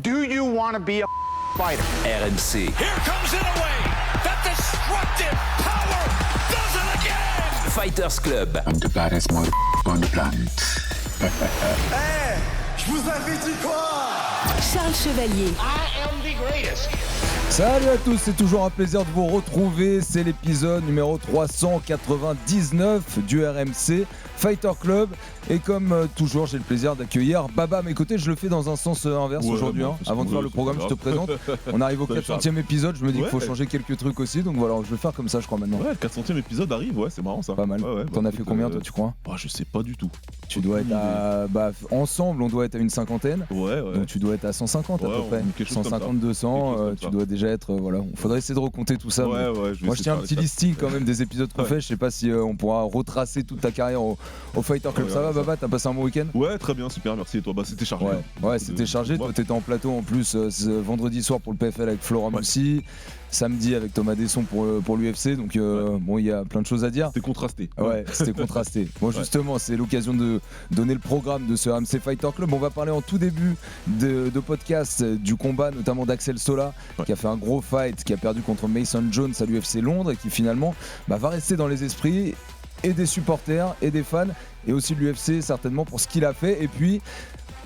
Do you want to be a fighter? RMC. Here comes Inoue. That destructive power does it again. Fighters Club. I'm the baddest motherfucker on the planet. Hey, je vous avais dit quoi? Charles Chevalier. I am the greatest. Salut à tous, c'est toujours un plaisir de vous retrouver, c'est l'épisode numéro 399 du RMC Fighter Club et comme toujours j'ai le plaisir d'accueillir Baba à mes côtés, je le fais dans un sens inverse aujourd'hui, avant de faire le programme je te présente, on arrive au 400e épisode, je me dis qu'il faut changer quelques trucs aussi, donc voilà je vais faire comme ça je crois maintenant. Ouais, le 400e épisode arrive, ouais c'est marrant ça. Pas mal, t'en as fait combien toi tu crois? Je sais pas du tout. Tu dois être à, ensemble on doit être à une cinquantaine, ouais. Donc tu dois être à 150 à peu près, 150, 200, tu dois déjà être, voilà, il faudrait essayer de recompter tout ça. Ouais, moi je tiens un petit listing quand même des épisodes qu'on fait, je sais pas si on pourra retracer toute ta carrière au Fighter Club. Ça va Baba, t'as passé un bon week-end? Ouais très bien, super, merci et toi? C'était chargé. Ouais c'était chargé, toi t'étais en plateau en plus vendredi soir pour le PFL avec Florent Moussi, samedi avec Thomas Desson pour l'UFC, donc bon il y a plein de choses à dire. C'était contrasté. Ouais c'était contrasté. Bon justement c'est l'occasion de donner le programme de ce RMC Fighter Club. On va parler en tout début de podcast du combat notamment d'Axel Sola qui a fait un gros fight, qui a perdu contre Mason Jones à l'UFC Londres et qui finalement va rester dans les esprits et des supporters et des fans et aussi de l'UFC certainement pour ce qu'il a fait. Et puis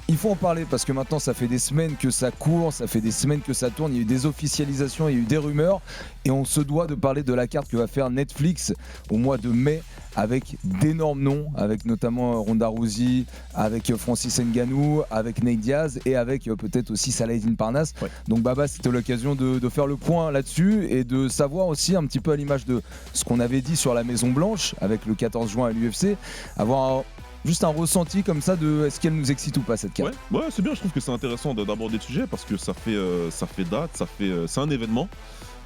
il faut en parler parce que maintenant ça fait des semaines que ça court, ça fait des semaines que ça tourne, il y a eu des officialisations, il y a eu des rumeurs et on se doit de parler de la carte que va faire Netflix au mois de mai avec d'énormes noms, avec notamment Ronda Rousey, avec Francis Ngannou, avec Nate Diaz et avec peut-être aussi Saladin Parnasse. Donc Baba, c'était l'occasion de faire le point là-dessus et de savoir aussi un petit peu à l'image de ce qu'on avait dit sur la Maison Blanche avec le 14 juin à l'UFC, avoir juste un ressenti comme ça de est-ce qu'elle nous excite ou pas cette carte. Ouais c'est bien, je trouve que c'est intéressant d'aborder le sujet parce que ça fait date, c'est un événement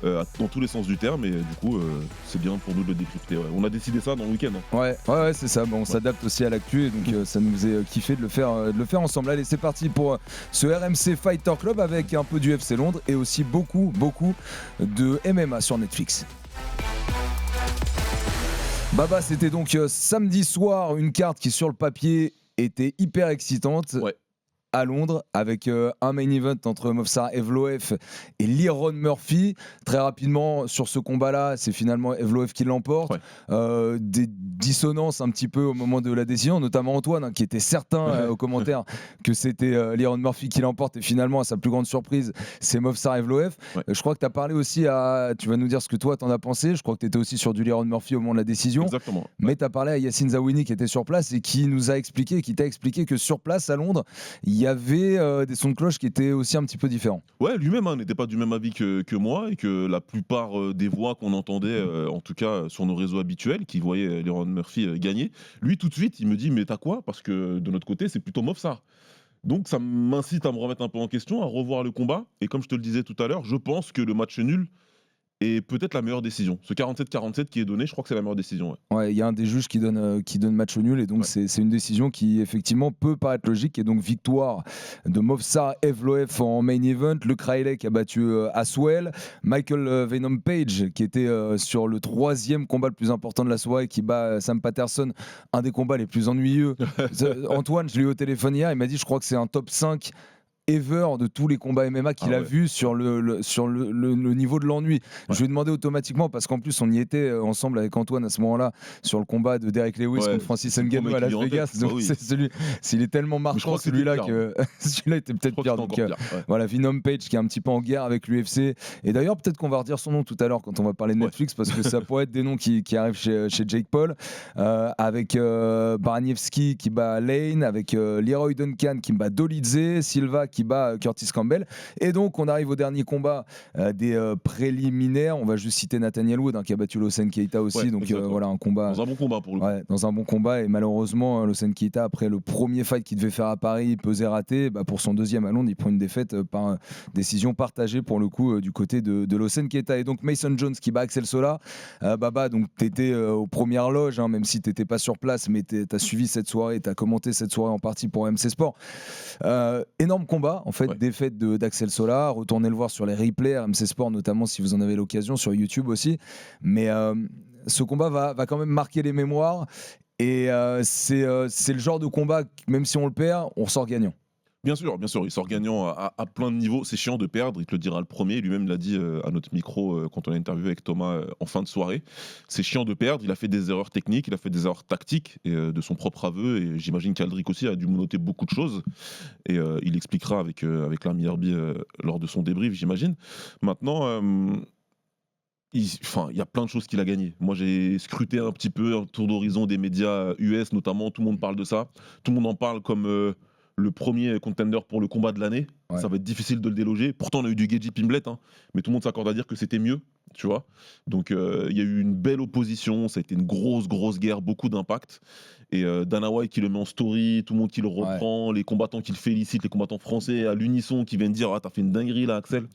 dans tous les sens du terme et du coup c'est bien pour nous de le décrypter. On a décidé ça dans le week-end. Ouais c'est ça, on s'adapte aussi à l'actu et donc ça nous est kiffé de le faire ensemble. Allez c'est parti pour ce RMC Fighter Club avec un peu du FC Londres et aussi beaucoup de MMA sur Netflix. Baba, c'était donc samedi soir, une carte qui sur le papier était hyper excitante. À Londres avec un main event entre Movsar Evloev et Liron Murphy. Très rapidement sur ce combat-là, c'est finalement Evloev qui l'emporte. Des dissonances un petit peu au moment de la décision, notamment Antoine qui était certain aux commentaires que c'était Liron Murphy qui l'emporte et finalement à sa plus grande surprise c'est Movsar Evloev. Je crois que tu as parlé aussi tu vas nous dire ce que toi t'en as pensé, je crois que tu étais aussi sur du Liron Murphy au moment de la décision. Exactement. Mais tu as parlé à Yacine Zaouini qui était sur place et qui t'a expliqué que sur place à Londres, il y avait des sons de cloche qui étaient aussi un petit peu différents. Ouais, lui-même n'était pas du même avis que moi et que la plupart des voix qu'on entendait, en tout cas sur nos réseaux habituels, qui voyaient Liron Murphy gagner, lui tout de suite il me dit mais t'as quoi? Parce que de notre côté c'est plutôt Movsar. Donc ça m'incite à me remettre un peu en question, à revoir le combat et comme je te le disais tout à l'heure, je pense que le match nul est peut-être la meilleure décision. Ce 47-47 qui est donné, je crois que c'est la meilleure décision. Ouais, il y a un des juges qui donne match nul et donc c'est une décision qui effectivement peut paraître logique et donc victoire de Movsar Evloev en main event. Luke Riley qui a battu Aswell, Michael Venom Page qui était sur le 3e combat le plus important de la soirée qui bat Sam Patterson, un des combats les plus ennuyeux. Antoine, je l'ai eu au téléphone hier, il m'a dit je crois que c'est un top 5 ever de tous les combats MMA qu'il a vu sur le niveau de l'ennui. Je lui ai demandé automatiquement parce qu'en plus on y était ensemble avec Antoine à ce moment-là sur le combat de Derek Lewis contre Francis Ngannou à Las Vegas. Donc s'il est tellement marquant celui-là que celui-là était peut-être pire. Donc voilà, Venom Page qui est un petit peu en guerre avec l'UFC et d'ailleurs peut-être qu'on va redire son nom tout à l'heure quand on va parler de Netflix parce que ça pourrait être des noms qui arrivent chez Jake Paul avec Baraniewski qui bat Lane, avec Leroy Duncan qui bat Dolidze, Silva qui bat Curtis Campbell et donc on arrive au dernier combat des préliminaires. On va juste citer Nathaniel Wood qui a battu Lawson Keita aussi, donc voilà un combat dans un bon combat pour le coup. Dans un bon combat et malheureusement Lawson Keita après le premier fight qu'il devait faire à Paris il pesait raté, pour son deuxième à Londres il prend une défaite par décision partagée pour le coup du côté de Lawson Keita et donc Mason Jones qui bat Axel Sola. Baba, donc t'étais aux premières loges même si t'étais pas sur place mais t'as suivi cette soirée, t'as commenté cette soirée en partie pour MC Sport. Énorme combat en fait, défaite d'Axel Sola, retournez le voir sur les replays RMC Sport notamment si vous en avez l'occasion, sur YouTube aussi, mais ce combat va quand même marquer les mémoires et c'est le genre de combat même si on le perd on ressort gagnant. Bien sûr, il sort gagnant à plein de niveaux. C'est chiant de perdre, il te le dira le premier. Lui-même l'a dit à notre micro quand on a interviewé avec Thomas en fin de soirée. C'est chiant de perdre, il a fait des erreurs techniques, il a fait des erreurs tactiques de son propre aveu. Et j'imagine qu'Aldric aussi a dû noter beaucoup de choses. Et il expliquera avec l'ami Herbie lors de son débrief, j'imagine. Maintenant, il y a plein de choses qu'il a gagnées. Moi, j'ai scruté un petit peu un tour d'horizon des médias US, notamment. Tout le monde parle de ça. Tout le monde en parle comme le premier contender pour le combat de l'année. Ouais. Ça va être difficile de le déloger. Pourtant, on a eu du Geji Pimblet, mais tout le monde s'accorde à dire que c'était mieux, tu vois. Donc, il y a eu une belle opposition. Ça a été une grosse guerre, beaucoup d'impact. Et Dana White qui le met en story, tout le monde qui le reprend, les combattants qui le félicitent, les combattants français à l'unisson qui viennent dire « Ah, t'as fait une dinguerie là, Axel ».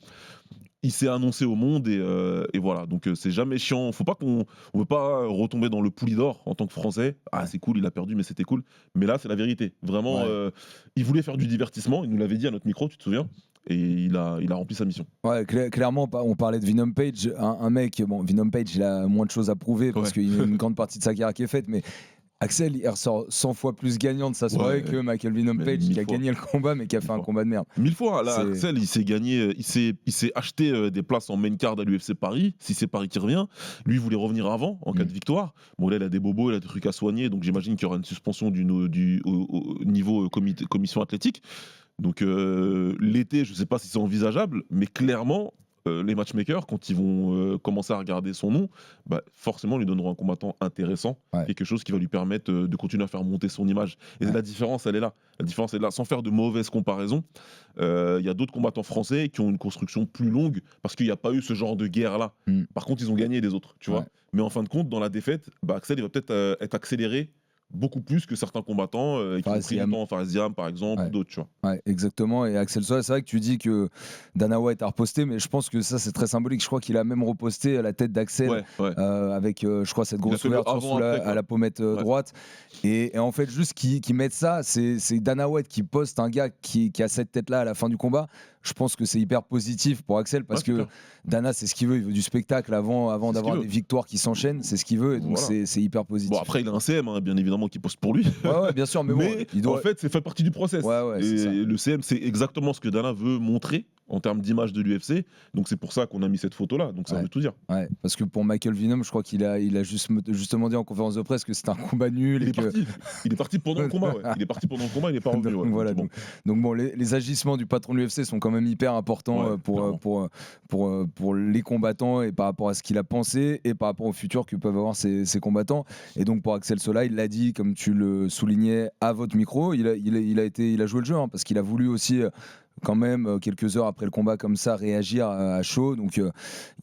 Il s'est annoncé au monde et voilà. Donc c'est jamais chiant. On veut pas retomber dans le poulie d'or en tant que Français. Ah, c'est cool, il a perdu, mais c'était cool. Mais là, c'est la vérité. Vraiment, il voulait faire du divertissement. Il nous l'avait dit à notre micro, tu te souviens ? Et il a rempli sa mission. Ouais, clairement, on parlait de Venom Page, un mec. Bon, Venom Page, il a moins de choses à prouver parce qu'il y a une grande partie de sa carrière qui est faite, mais Axel, il ressort 100 fois plus gagnant de sa soirée que Michael Venom Page, qui a gagné le combat, mais qui a fait un combat de merde. 1000 fois. Là, Axel, il s'est acheté des places en main card à l'UFC Paris. Si c'est Paris qui revient, lui, il voulait revenir avant, en cas de victoire. Bon, là, il a des bobos, il a des trucs à soigner, donc j'imagine qu'il y aura une suspension au niveau commission athlétique. Donc, l'été, je ne sais pas si c'est envisageable, mais clairement, les matchmakers, quand ils vont commencer à regarder son nom, forcément, lui donneront un combattant intéressant, quelque chose qui va lui permettre de continuer à faire monter son image. Et la différence, elle est là. La différence, elle est là. Sans faire de mauvaises comparaisons, il y a d'autres combattants français qui ont une construction plus longue parce qu'il n'y a pas eu ce genre de guerre-là. Par contre, ils ont gagné des autres, tu vois. Mais en fin de compte, dans la défaite, Axel, il va peut-être être accéléré beaucoup plus que certains combattants qui ont pris du temps, Fares Ziam par exemple, ou d'autres, tu vois. Ouais, exactement. Et Axel Sola, c'est vrai que tu dis que Dana White a reposté, mais je pense que ça c'est très symbolique. Je crois qu'il a même reposté à la tête d'Axel avec, je crois, cette grosse ouverture à la pommette droite. Et en fait, juste qui mettent ça, c'est Dana White qui poste un gars qui a cette tête-là à la fin du combat. Je pense que c'est hyper positif pour Axel parce que Dana, c'est ce qu'il veut. Il veut du spectacle avant d'avoir des victoires qui s'enchaînent. C'est ce qu'il veut. Et donc, c'est hyper positif. Bon, après, il a un CM, bien évidemment, qui poste pour lui. Ouais, bien sûr. Mais bon, en fait, c'est fait partie du process. Et le CM, c'est exactement ce que Dana veut montrer en termes d'image de l'UFC. Donc, c'est pour ça qu'on a mis cette photo-là. Donc, ça veut tout dire. Ouais, parce que pour Michael Venom, je crois qu'il a justement dit en conférence de presse que c'était un combat nul. Il est parti pendant le combat. Il est parti pendant le combat, il n'est pas revenu. Donc bon, les agissements du patron de l'UFC sont quand même hyper importants pour les combattants et par rapport à ce qu'il a pensé et par rapport au futur que peuvent avoir ces combattants. Et donc pour Axel Sola, il l'a dit, comme tu le soulignais à votre micro, il a joué le jeu parce qu'il a voulu aussi quand même quelques heures après le combat comme ça réagir à chaud. Donc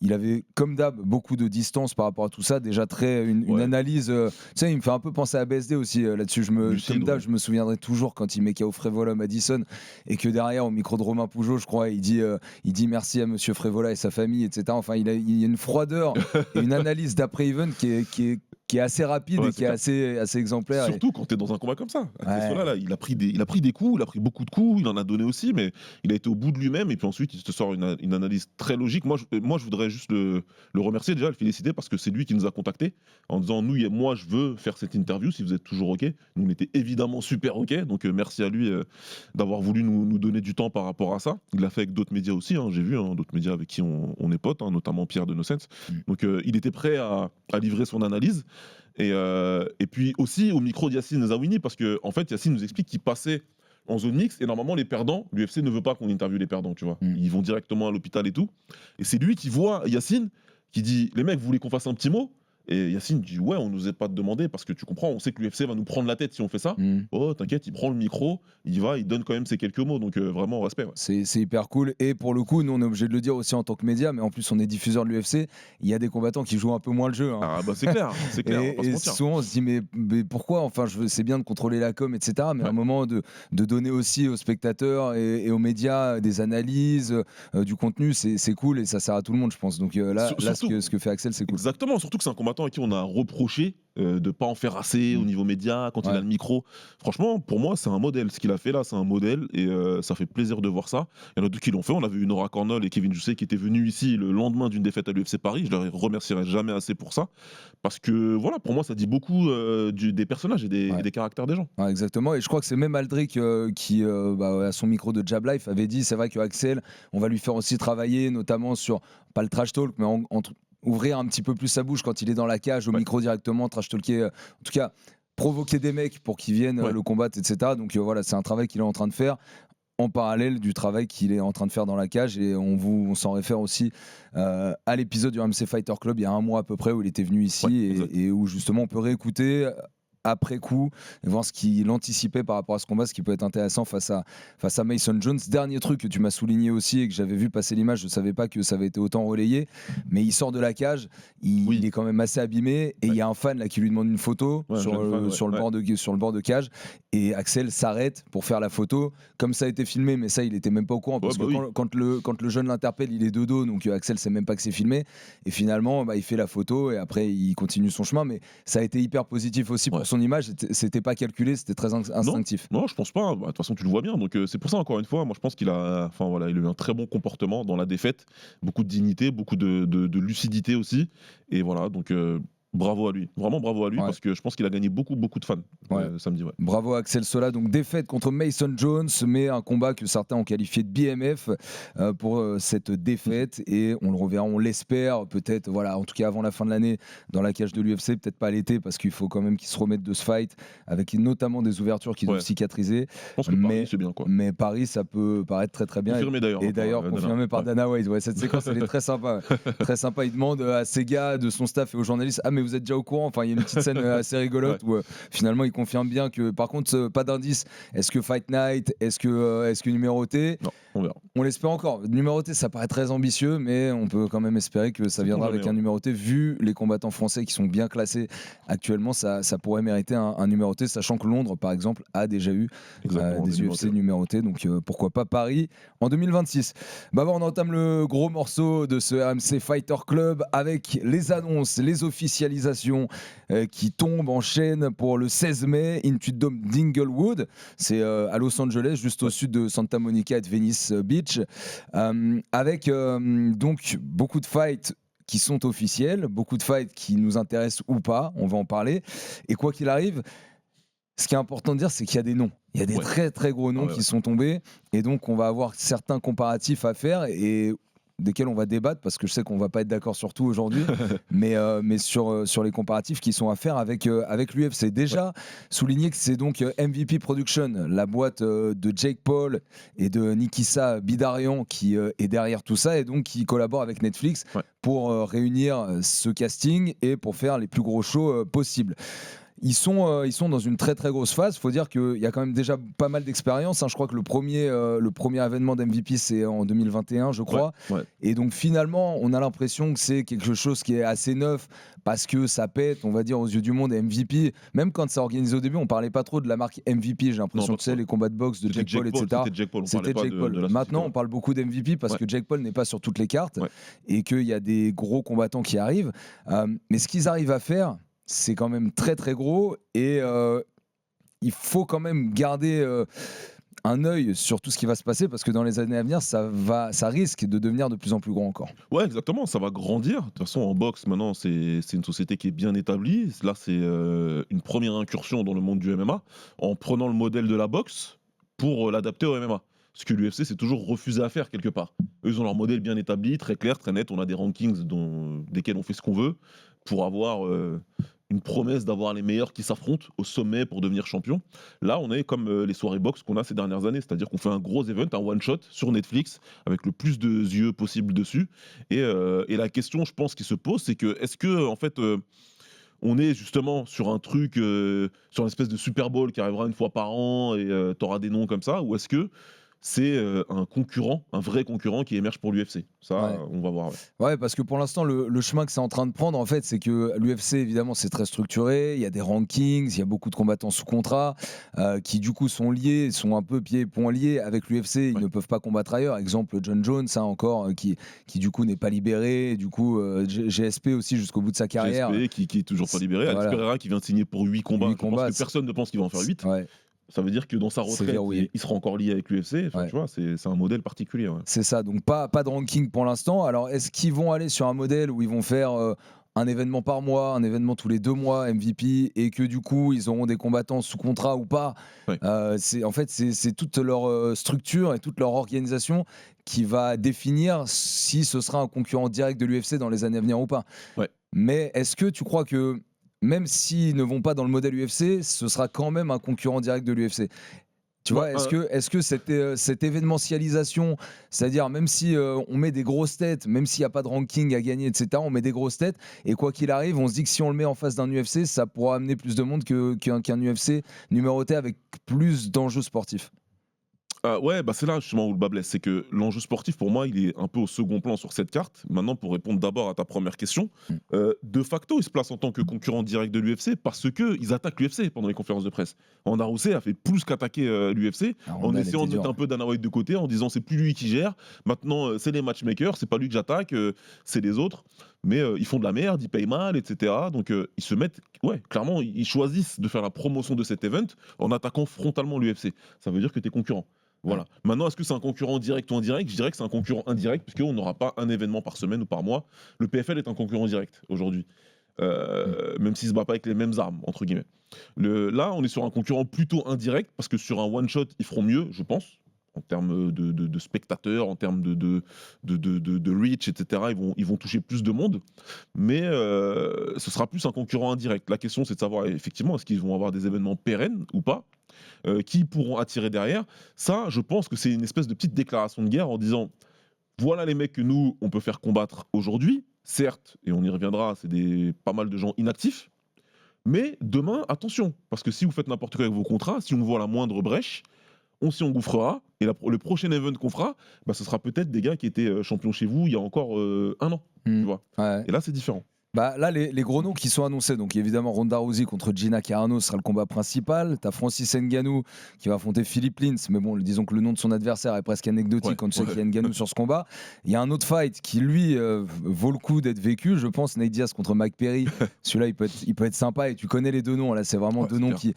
il avait comme d'hab beaucoup de distance par rapport à tout ça, déjà une analyse tu sais, il me fait un peu penser à BSD aussi là-dessus. Je me souviendrai toujours quand il met KO Frévola Madison et que derrière au micro de Romain Pougeot, je crois, il dit merci à monsieur Frévola et sa famille, etc. Enfin il y a une froideur et une analyse d'après-event qui est assez rapide et qui est assez exemplaire. Surtout quand tu es dans un combat comme ça. Là, il a pris des coups, il a pris beaucoup de coups, il en a donné aussi, mais il a été au bout de lui-même et puis ensuite il te sort une analyse très logique. Moi, je voudrais juste le remercier déjà, le féliciter parce que c'est lui qui nous a contactés en disant moi je veux faire cette interview si vous êtes toujours OK. Nous on était évidemment super OK, donc merci à lui d'avoir voulu nous donner du temps par rapport à ça. Il l'a fait avec d'autres médias aussi, j'ai vu d'autres médias avec qui on est potes, notamment Pierre de Nocens. Donc il était prêt à livrer son analyse. Et puis aussi au micro d'Yacine Zawini, parce que en fait Yacine nous explique qu'il passait en zone mixte et normalement les perdants, l'UFC ne veut pas qu'on interviewe les perdants, tu vois. Ils vont directement à l'hôpital et tout. Et c'est lui qui voit Yacine qui dit les mecs, vous voulez qu'on fasse un petit mot ? Et Yacine dit ouais, on nous est pas demandé parce que tu comprends, on sait que l'UFC va nous prendre la tête si on fait ça. Oh t'inquiète, il prend le micro, il donne quand même ses quelques mots, donc vraiment respect. C'est hyper cool et pour le coup nous on est obligé de le dire aussi en tant que média, mais en plus on est diffuseur de l'UFC, il y a des combattants qui jouent un peu moins le jeu. Ah bah c'est clair, et souvent on se dit mais pourquoi, enfin c'est bien de contrôler la com etc, mais à un moment de donner aussi aux spectateurs et aux médias des analyses, du contenu, c'est cool et ça sert à tout le monde je pense. Donc là ce que fait Axel c'est cool. Exactement, surtout que c'est un combattant combattant à qui on a reproché de pas en faire assez au niveau média quand il a le micro. Franchement, pour moi, c'est un modèle. Ce qu'il a fait là, c'est un modèle et ça fait plaisir de voir ça. Il y en a d'autres qui l'ont fait. On a vu Nora Cornell et Kevin Jousset qui étaient venus ici le lendemain d'une défaite à l'UFC Paris. Je les remercierai jamais assez pour ça parce que voilà, pour moi, ça dit beaucoup des personnages et des caractères des gens. Ouais, exactement. Et je crois que c'est même Aldric qui, à son micro de Jab Life, avait dit c'est vrai que Axel, on va lui faire aussi travailler, notamment sur pas le trash talk, mais ouvrir un petit peu plus sa bouche quand il est dans la cage au micro directement, trash talker, en tout cas provoquer des mecs pour qu'ils viennent le combattre, etc. Donc voilà, c'est un travail qu'il est en train de faire en parallèle du travail qu'il est en train de faire dans la cage, et on s'en réfère aussi à l'épisode du RMC Fighter Club il y a un mois à peu près où il était venu ici et où justement on peut réécouter après coup et voir ce qu'il anticipait par rapport à ce combat, ce qui peut être intéressant face à Mason Jones. Dernier truc que tu m'as souligné aussi et que j'avais vu passer l'image, je savais pas que ça avait été autant relayé, mais il sort de la cage, il est quand même assez abîmé et il y a un fan là qui lui demande une photo sur le bord de cage, et Axel s'arrête pour faire la photo comme ça a été filmé, mais ça il était même pas au courant parce que quand le jeune l'interpelle, il est de dos, donc Axel sait même pas que c'est filmé, et finalement il fait la photo et après il continue son chemin, mais ça a été hyper positif aussi pour son image, c'était pas calculé, c'était très instinctif. Non, je pense pas. De toute façon, tu le vois bien. Donc c'est pour ça, encore une fois, moi je pense qu'il a, il a eu un très bon comportement dans la défaite, beaucoup de dignité, beaucoup de lucidité aussi. Et voilà, donc bravo à lui, vraiment bravo à lui, parce que je pense qu'il a gagné beaucoup de fans samedi. Bravo à Axel Sola, donc défaite contre Mason Jones, mais un combat que certains ont qualifié de BMF pour cette défaite, et on le reverra, on l'espère, peut-être, en tout cas avant la fin de l'année dans la cage de l'UFC, peut-être pas l'été parce qu'il faut quand même qu'il se remette de ce fight, avec notamment des ouvertures qui doivent cicatriser. Je pense que Paris, c'est bien, quoi. Mais Paris, ça peut paraître très très bien. Confirmé d'ailleurs. Et d'ailleurs confirmé par Dana White. Cette séquence elle est très sympa. Très sympa. Il demande à ses gars de son staff et aux journalistes, mais vous êtes déjà au courant. Enfin, il y a une petite scène assez rigolote où finalement il confirme bien que, par contre, pas d'indice. Est-ce que Fight Night, est-ce que numéroté? Non, on verra. On l'espère encore. Numéroté, ça paraît très ambitieux, mais on peut quand même espérer que ça viendra avec un numéroté. Vu les combattants français qui sont bien classés actuellement, ça pourrait mériter un numéroté, sachant que Londres, par exemple, a déjà eu des UFC numérotés. Donc pourquoi pas Paris en 2026. On entame le gros morceau de ce RMC Fighter Club avec les annonces, les officialisations qui tombent en chaîne pour le 16 mai, Into the Dome d'Inglewood. C'est à Los Angeles, juste au sud de Santa Monica et de Venice Beach, avec donc beaucoup de fights qui sont officiels, beaucoup de fights qui nous intéressent ou pas, on va en parler. Et quoi qu'il arrive, ce qui est important de dire, c'est qu'il y a des noms. Il y a des très très gros noms qui sont tombés, et donc on va avoir certains comparatifs à faire et desquels on va débattre, parce que je sais qu'on va pas être d'accord sur tout aujourd'hui, mais sur les comparatifs qui sont à faire avec l'UFC. Déjà, souligner que c'est donc MVP Production, la boîte de Jake Paul et de Nikisa Bidarian qui est derrière tout ça, et donc qui collabore avec Netflix pour réunir ce casting et pour faire les plus gros shows possibles. Ils sont dans une très très grosse phase. Il faut dire qu'il y a quand même déjà pas mal d'expérience. Je crois que le premier événement d'MVP, c'est en 2021, je crois. Et donc finalement, on a l'impression que c'est quelque chose qui est assez neuf, parce que ça pète, on va dire, aux yeux du monde. MVP, même quand ça organisé au début, on parlait pas trop de la marque MVP. J'ai l'impression que c'est les combats de boxe de Jake Paul, etc. C'était Jake Paul. Maintenant, on parle beaucoup d'MVP parce que Jake Paul n'est pas sur toutes les cartes et qu'il y a des gros combattants qui arrivent. Mais ce qu'ils arrivent à faire, c'est quand même très très gros, et il faut quand même garder un œil sur tout ce qui va se passer, parce que dans les années à venir, ça risque de devenir de plus en plus gros encore. Ouais, exactement, ça va grandir. De toute façon, en boxe, maintenant, c'est une société qui est bien établie. Là, c'est une première incursion dans le monde du MMA, en prenant le modèle de la boxe pour l'adapter au MMA. Ce que l'UFC s'est toujours refusé à faire quelque part. Eux, ils ont leur modèle bien établi, très clair, très net. On a des rankings desquels on fait ce qu'on veut pour avoir une promesse d'avoir les meilleurs qui s'affrontent au sommet pour devenir champion. Là, on est comme les soirées box qu'on a ces dernières années, c'est-à-dire qu'on fait un gros event, un one-shot sur Netflix, avec le plus de yeux possible dessus. Et la question, je pense, qui se pose, c'est que est-ce que, en fait, on est justement sur un truc, sur une espèce de Super Bowl qui arrivera une fois par an et t'auras des noms comme ça, ou est-ce que c'est un concurrent, un vrai concurrent qui émerge pour l'UFC. Ça, Ouais. on va voir. Ouais. Ouais, parce que pour l'instant, le chemin que c'est en train de prendre, en fait, c'est que l'UFC, évidemment, c'est très structuré. Il y a des rankings, il y a beaucoup de combattants sous contrat qui, du coup, sont liés, sont un peu pieds et poings liés avec l'UFC. Ils Ouais. ne peuvent pas combattre ailleurs. Exemple, John Jones, encore, qui, du coup, n'est pas libéré. Du coup, GSP aussi jusqu'au bout de sa carrière. GSP qui est toujours pas libéré. Voilà. Alex Pereira qui vient de signer pour 8 combats. 8 Je pense combats, que personne ne pense qu'il va en faire 8. Ouais. Ça veut dire que dans sa C'est retraite, verrouillé. il sera encore lié avec l'UFC. Enfin, Ouais. tu vois, c'est un modèle particulier. Ouais. C'est ça, donc pas de ranking pour l'instant. Alors, est-ce qu'ils vont aller sur un modèle où ils vont faire un événement par mois, un événement tous les 2 mois, MVP, et que du coup, ils auront des combattants sous contrat ou pas? Ouais. C'est toute leur structure et toute leur organisation qui va définir si ce sera un concurrent direct de l'UFC dans les années à venir ou pas. Ouais. Mais est-ce que tu crois que même s'ils ne vont pas dans le modèle UFC, ce sera quand même un concurrent direct de l'UFC? Tu vois, est-ce que cette événementialisation, c'est-à-dire même si on met des grosses têtes, même s'il n'y a pas de ranking à gagner, etc., on met des grosses têtes, et quoi qu'il arrive, on se dit que si on le met en face d'un UFC, ça pourra amener plus de monde qu'un UFC numéroté avec plus d'enjeux sportifs. Ouais, bah c'est là justement où le bas blesse. C'est que l'enjeu sportif, pour moi, il est un peu au second plan sur cette carte. Maintenant, pour répondre d'abord à ta première question, de facto, il se place en tant que concurrent direct de l'UFC parce qu'ils attaquent l'UFC pendant les conférences de presse. Ronda Rousey a fait plus qu'attaquer l'UFC en essayant de mettre un peu Dana White de côté, en disant c'est plus lui qui gère. Maintenant, c'est les matchmakers, c'est pas lui que j'attaque, c'est les autres. Mais ils font de la merde, ils payent mal, etc. Donc ils se mettent, ouais, clairement, ils choisissent de faire la promotion de cet event en attaquant frontalement l'UFC. Ça veut dire que tu es concurrent. Voilà. Maintenant, est-ce que c'est un concurrent direct ou indirect? Je dirais que c'est un concurrent indirect, puisqu'on n'aura pas un événement par semaine ou par mois. Le PFL est un concurrent direct aujourd'hui, même s'il ne se bat pas avec les mêmes armes, entre guillemets. Là, on est sur un concurrent plutôt indirect, parce que sur un one-shot, ils feront mieux, je pense, en termes de spectateurs, en termes de reach, etc. Ils vont toucher plus de monde, mais ce sera plus un concurrent indirect. La question, c'est de savoir, effectivement, est-ce qu'ils vont avoir des événements pérennes ou pas, qui pourront attirer derrière. Ça, je pense que c'est une espèce de petite déclaration de guerre en disant, voilà les mecs que nous, on peut faire combattre aujourd'hui, certes, et on y reviendra, c'est pas mal de gens inactifs, mais demain, attention, parce que si vous faites n'importe quoi avec vos contrats, si on voit la moindre brèche, on s'y engouffrera, et le prochain event qu'on fera, bah, ce sera peut-être des gars qui étaient champions chez vous il y a encore 1 an, tu vois. Ouais. Et là, c'est différent. Bah, là, les gros noms qui sont annoncés, donc évidemment Ronda Rousey contre Gina Carano sera le combat principal. T'as Francis Ngannou qui va affronter Philippe Lins, mais bon, disons que le nom de son adversaire est presque anecdotique quand tu sais qu'il y a Ngannou sur ce combat. Il y a un autre fight qui lui vaut le coup d'être vécu, je pense, Nate Diaz contre Mike Perry. Celui-là, il peut être sympa, et tu connais les deux noms. Là, c'est vraiment deux noms qui,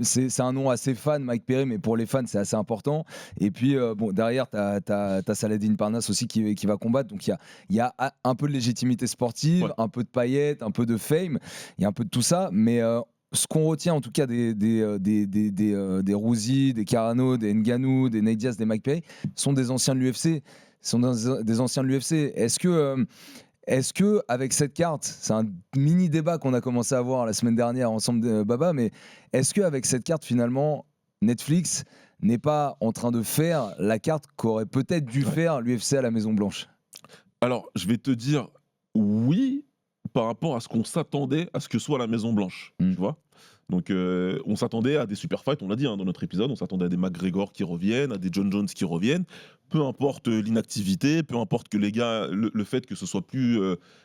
c'est un nom assez fan, Mike Perry, mais pour les fans, c'est assez important. Et puis bon, derrière, t'as Saladin Parnasse aussi qui va combattre. Donc il y a un peu de légitimité sportive, un peu de paillettes, un peu de fame, il y a un peu de tout ça, mais ce qu'on retient en tout cas des Rousey, des Carano, des Ngannou, des Nate Diaz, des Mike Perry, sont des anciens de l'UFC. Est-ce que avec cette carte, c'est un mini débat qu'on a commencé à avoir la semaine dernière ensemble de Baba, mais est-ce qu'avec cette carte finalement Netflix n'est pas en train de faire la carte qu'aurait peut-être dû faire l'UFC à la Maison Blanche? Alors, je vais te dire oui, par rapport à ce qu'on s'attendait à ce que soit la Maison Blanche, tu vois. Donc on s'attendait à des super fights, on l'a dit dans notre épisode, on s'attendait à des McGregor qui reviennent, à des John Jones qui reviennent, peu importe l'inactivité, peu importe que les gars, le fait que ce soit plus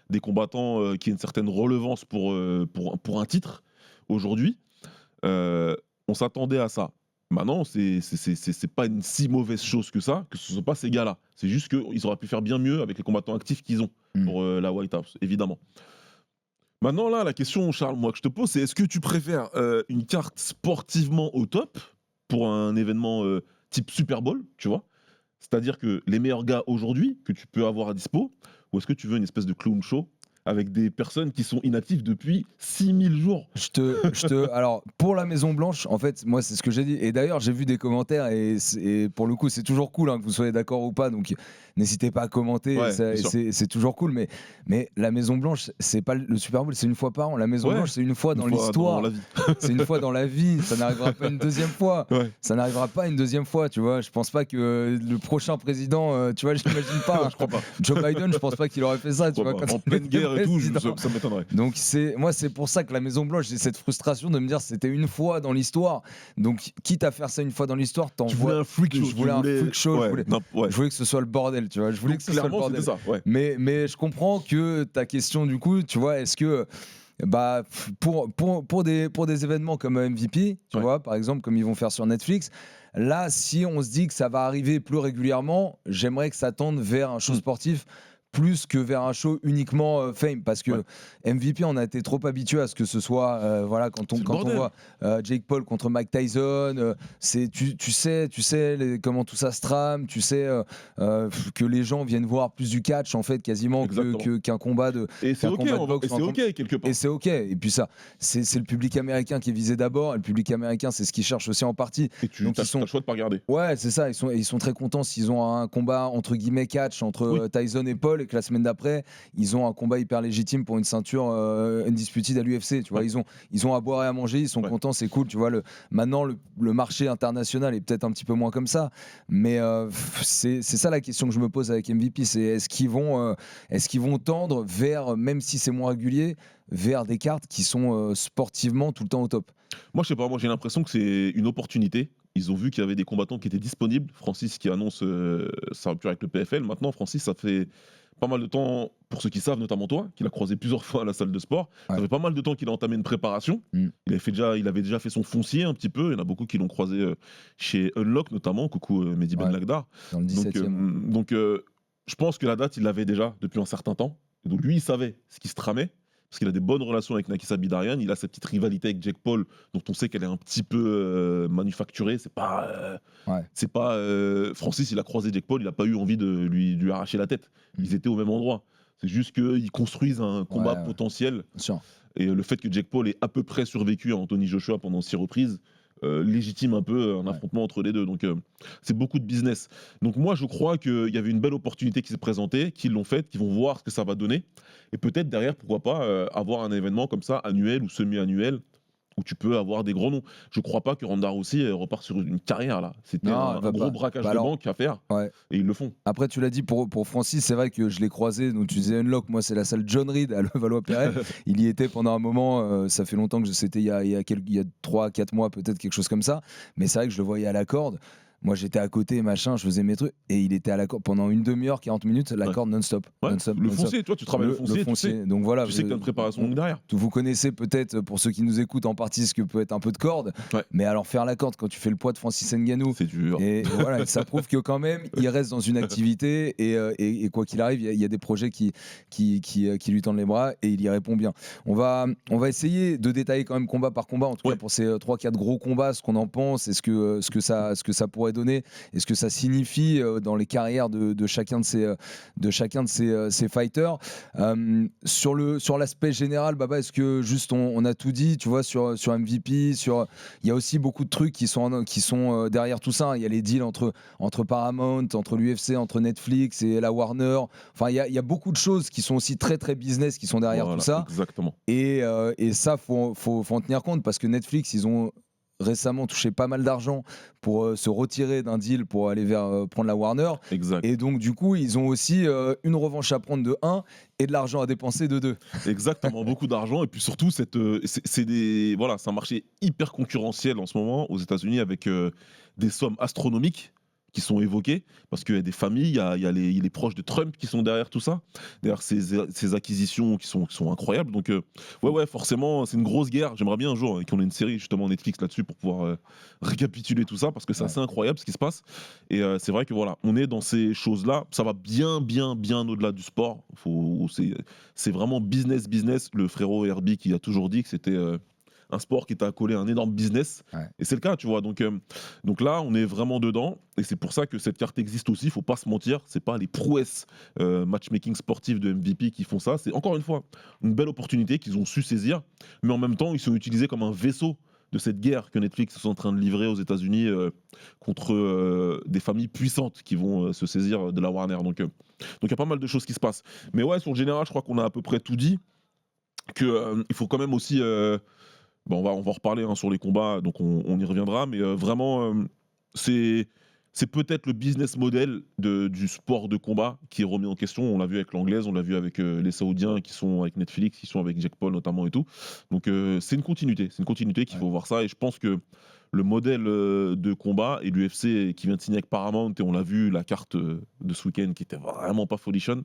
des combattants qui aient une certaine relevance pour un titre aujourd'hui, on s'attendait à ça. Maintenant, c'est pas une si mauvaise chose que ça, que ce ne sont pas ces gars-là. C'est juste qu'ils auraient pu faire bien mieux avec les combattants actifs qu'ils ont pour la White House, évidemment. Maintenant, là, la question, Charles, moi, que je te pose, c'est est-ce que tu préfères une carte sportivement au top pour un événement type Super Bowl, tu vois? C'est-à-dire que les meilleurs gars aujourd'hui que tu peux avoir à dispo, ou est-ce que tu veux une espèce de clown show avec des personnes qui sont inactives depuis 6000 jours? Alors, pour la Maison Blanche, en fait, moi, c'est ce que j'ai dit. Et d'ailleurs, j'ai vu des commentaires, et pour le coup, c'est toujours cool que vous soyez d'accord ou pas. Donc, n'hésitez pas à commenter. Ouais, c'est toujours cool. Mais la Maison Blanche, c'est pas le Super Bowl, c'est une fois par an. La Maison Blanche, c'est une fois dans l'histoire. C'est une fois dans la vie. Ça n'arrivera pas une deuxième fois. Ouais. Ça n'arrivera pas une deuxième fois, tu vois. Je pense pas que le prochain président, tu vois, j'imagine pas. Je crois pas. Joe Biden, je pense pas qu'il aurait fait ça. Tu vois, en pleine guerre Twitter et tout, président. ça m'étonnerait. Donc moi c'est pour ça que la Maison Blanche, j'ai cette frustration de me dire c'était une fois dans l'histoire. Donc quitte à faire ça une fois dans l'histoire, Tu voulais un freak show. je voulais un freak show, Ouais, je voulais que ce soit le bordel, tu vois. Je voulais Donc, que ce soit le clairement, bordel. c'était ça. Ouais. Mais je comprends que ta question du coup, tu vois, est-ce que bah, pour des événements comme MVP, tu Ouais. vois, par exemple, comme ils vont faire sur Netflix, là, si on se dit que ça va arriver plus régulièrement, j'aimerais que ça tende vers un show sportif plus que vers un show uniquement fame, parce que Ouais. MVP, on a été trop habitué à ce que ce soit, voilà, quand C'est le on bordel. voit Jake Paul contre Mike Tyson, tu sais comment tout ça se trame, tu sais que les gens viennent voir plus du catch en fait quasiment Exactement. qu'un combat de Et c'est un ok, combat de on va- boxe, et un c'est combat- ok quelque part. et c'est ok. Et puis ça, c'est le public américain qui est visé d'abord. Et le public américain, c'est ce qu'il cherche aussi en partie. Et tu Donc, as ils sont- le choix de pas regarder. Ouais, c'est ça. Ils sont très contents s'ils ont un combat entre guillemets catch entre Oui. Tyson et Paul, et que la semaine d'après, ils ont un combat hyper légitime pour une ceinture undisputed à l'UFC. Tu vois, Ouais. ils ont à boire et à manger. Ils sont Ouais. contents, c'est cool. Tu vois, maintenant le marché international est peut-être un petit peu moins comme ça, mais c'est ça la question que je me pose avec MVP. C'est est-ce qu'ils vont tendre vers, même si c'est moins régulier, vers des cartes qui sont sportivement tout le temps au top. Moi, je sais pas, moi j'ai l'impression que c'est une opportunité. Ils ont vu qu'il y avait des combattants qui étaient disponibles. Francis qui annonce sa rupture avec le PFL. Maintenant, Francis, ça fait pas mal de temps, pour ceux qui savent, notamment toi, qu'il a croisé plusieurs fois à la salle de sport. Ouais. Ça fait pas mal de temps qu'il a entamé une préparation. Mm. Il avait déjà fait son foncier un petit peu. Il y en a beaucoup qui l'ont croisé chez Unlock notamment. Coucou Mehdi Ben Ouais. Lagdar. Dans le 17e. Donc, je pense que la date, il l'avait déjà depuis un certain temps. Et donc lui, il savait ce qui se tramait. Parce qu'il a des bonnes relations avec Nakisa Bidarian. Il a cette petite rivalité avec Jake Paul, dont on sait qu'elle est un petit peu manufacturée. C'est pas. Francis, il a croisé Jake Paul, il n'a pas eu envie de lui arracher la tête. Ils étaient au même endroit. C'est juste qu'ils construisent un combat Ouais. potentiel. Bien sûr. Et le fait que Jake Paul ait à peu près survécu à Anthony Joshua pendant 6 reprises légitime un peu un affrontement entre les deux. Donc c'est beaucoup de business. Donc moi je crois qu'il y avait une belle opportunité qui s'est présentée, qu'ils l'ont faite, qu'ils vont voir ce que ça va donner. Et peut-être derrière, pourquoi pas avoir un événement comme ça, annuel ou semi-annuel, où tu peux avoir des gros noms. Je crois pas que Ronda Rousey repart sur une carrière là. C'était Non, elle va un gros pas. braquage Bah de alors, banque à faire. ouais. Et ils le font. Après, tu l'as dit pour Francis, c'est vrai que je l'ai croisé. Donc, tu disais Unlock, moi, c'est la salle John Reed à Levallois-Perret. Il y était pendant un moment. Ça fait longtemps que c'était il y a 3-4 mois, peut-être quelque chose comme ça. Mais c'est vrai que je le voyais à la corde. Moi, j'étais à côté, machin, je faisais mes trucs. Et il était à la corde pendant une demi-heure, 40 minutes, la Ouais. corde non-stop. Ouais, Non-stop, le non-stop. foncier, toi tu travailles le foncier, tu sais. Donc voilà. Tu sais que tu as une préparation longue derrière. Vous connaissez peut-être, pour ceux qui nous écoutent en partie, ce que peut être un peu de corde. Ouais. Mais alors, faire la corde quand tu fais le poids de Francis Ngannou. C'est dur. Et voilà, ça prouve que quand même, il reste dans une activité et quoi qu'il arrive, il y a des projets qui lui tendent les bras et il y répond bien. On va essayer de détailler quand même combat par combat, en tout Ouais. cas pour ces 3-4 gros combats, ce qu'on en pense et ce que ça pourrait donner et ce que ça signifie dans les carrières de chacun de ces fighters. Sur l'aspect général, Baba, est-ce que juste on a tout dit, tu vois, sur MVP, il y a aussi beaucoup de trucs qui sont derrière tout ça. Il y a les deals entre Paramount, entre l'UFC, entre Netflix et la Warner. Enfin, il y a beaucoup de choses qui sont aussi très très business qui sont derrière Voilà, tout ça. Exactement. Et ça, faut en tenir compte parce que Netflix, ils ont récemment touché pas mal d'argent pour se retirer d'un deal pour aller vers prendre la Warner. Exact. Et donc, du coup, ils ont aussi une revanche à prendre de 1 et de l'argent à dépenser de 2. Exactement, beaucoup d'argent. Et puis surtout, c'est un marché hyper concurrentiel en ce moment aux États-Unis avec des sommes astronomiques qui sont évoquées parce qu'il y a des familles, il y a les proches de Trump qui sont derrière tout ça, derrière ces acquisitions qui sont incroyables. Donc, ouais, forcément, c'est une grosse guerre. J'aimerais bien un jour qu'on ait une série justement Netflix là-dessus pour pouvoir récapituler tout ça parce que c'est assez incroyable ce qui se passe. Et c'est vrai que voilà, on est dans ces choses-là. Ça va bien au-delà du sport. C'est vraiment business. Le frérot Herbie qui a toujours dit que c'était un sport qui était accolé à un énorme business. Ouais. Et c'est le cas, tu vois. Donc là, on est vraiment dedans. Et c'est pour ça que cette carte existe aussi. Il faut pas se mentir. C'est pas les prouesses matchmaking sportif de MVP qui font ça. C'est encore une fois une belle opportunité qu'ils ont su saisir. Mais en même temps, ils sont utilisés comme un vaisseau de cette guerre que Netflix est en train de livrer aux États-Unis contre des familles puissantes qui vont se saisir de la Warner. Donc il y a pas mal de choses qui se passent. Mais ouais, sur le général, je crois qu'on a à peu près tout dit. Il faut quand même aussi... on va en reparler sur les combats, donc on y reviendra. Mais vraiment, c'est c'est peut-être le business model du sport de combat qui est remis en question. On l'a vu avec l'anglaise, on l'a vu avec les Saoudiens qui sont avec Netflix, qui sont avec Jake Paul notamment et tout. Donc c'est une continuité qu'il faut voir ça. Et je pense que le modèle de combat et l'UFC qui vient de signer avec Paramount, et on l'a vu, la carte de ce week-end qui était vraiment pas folichonne,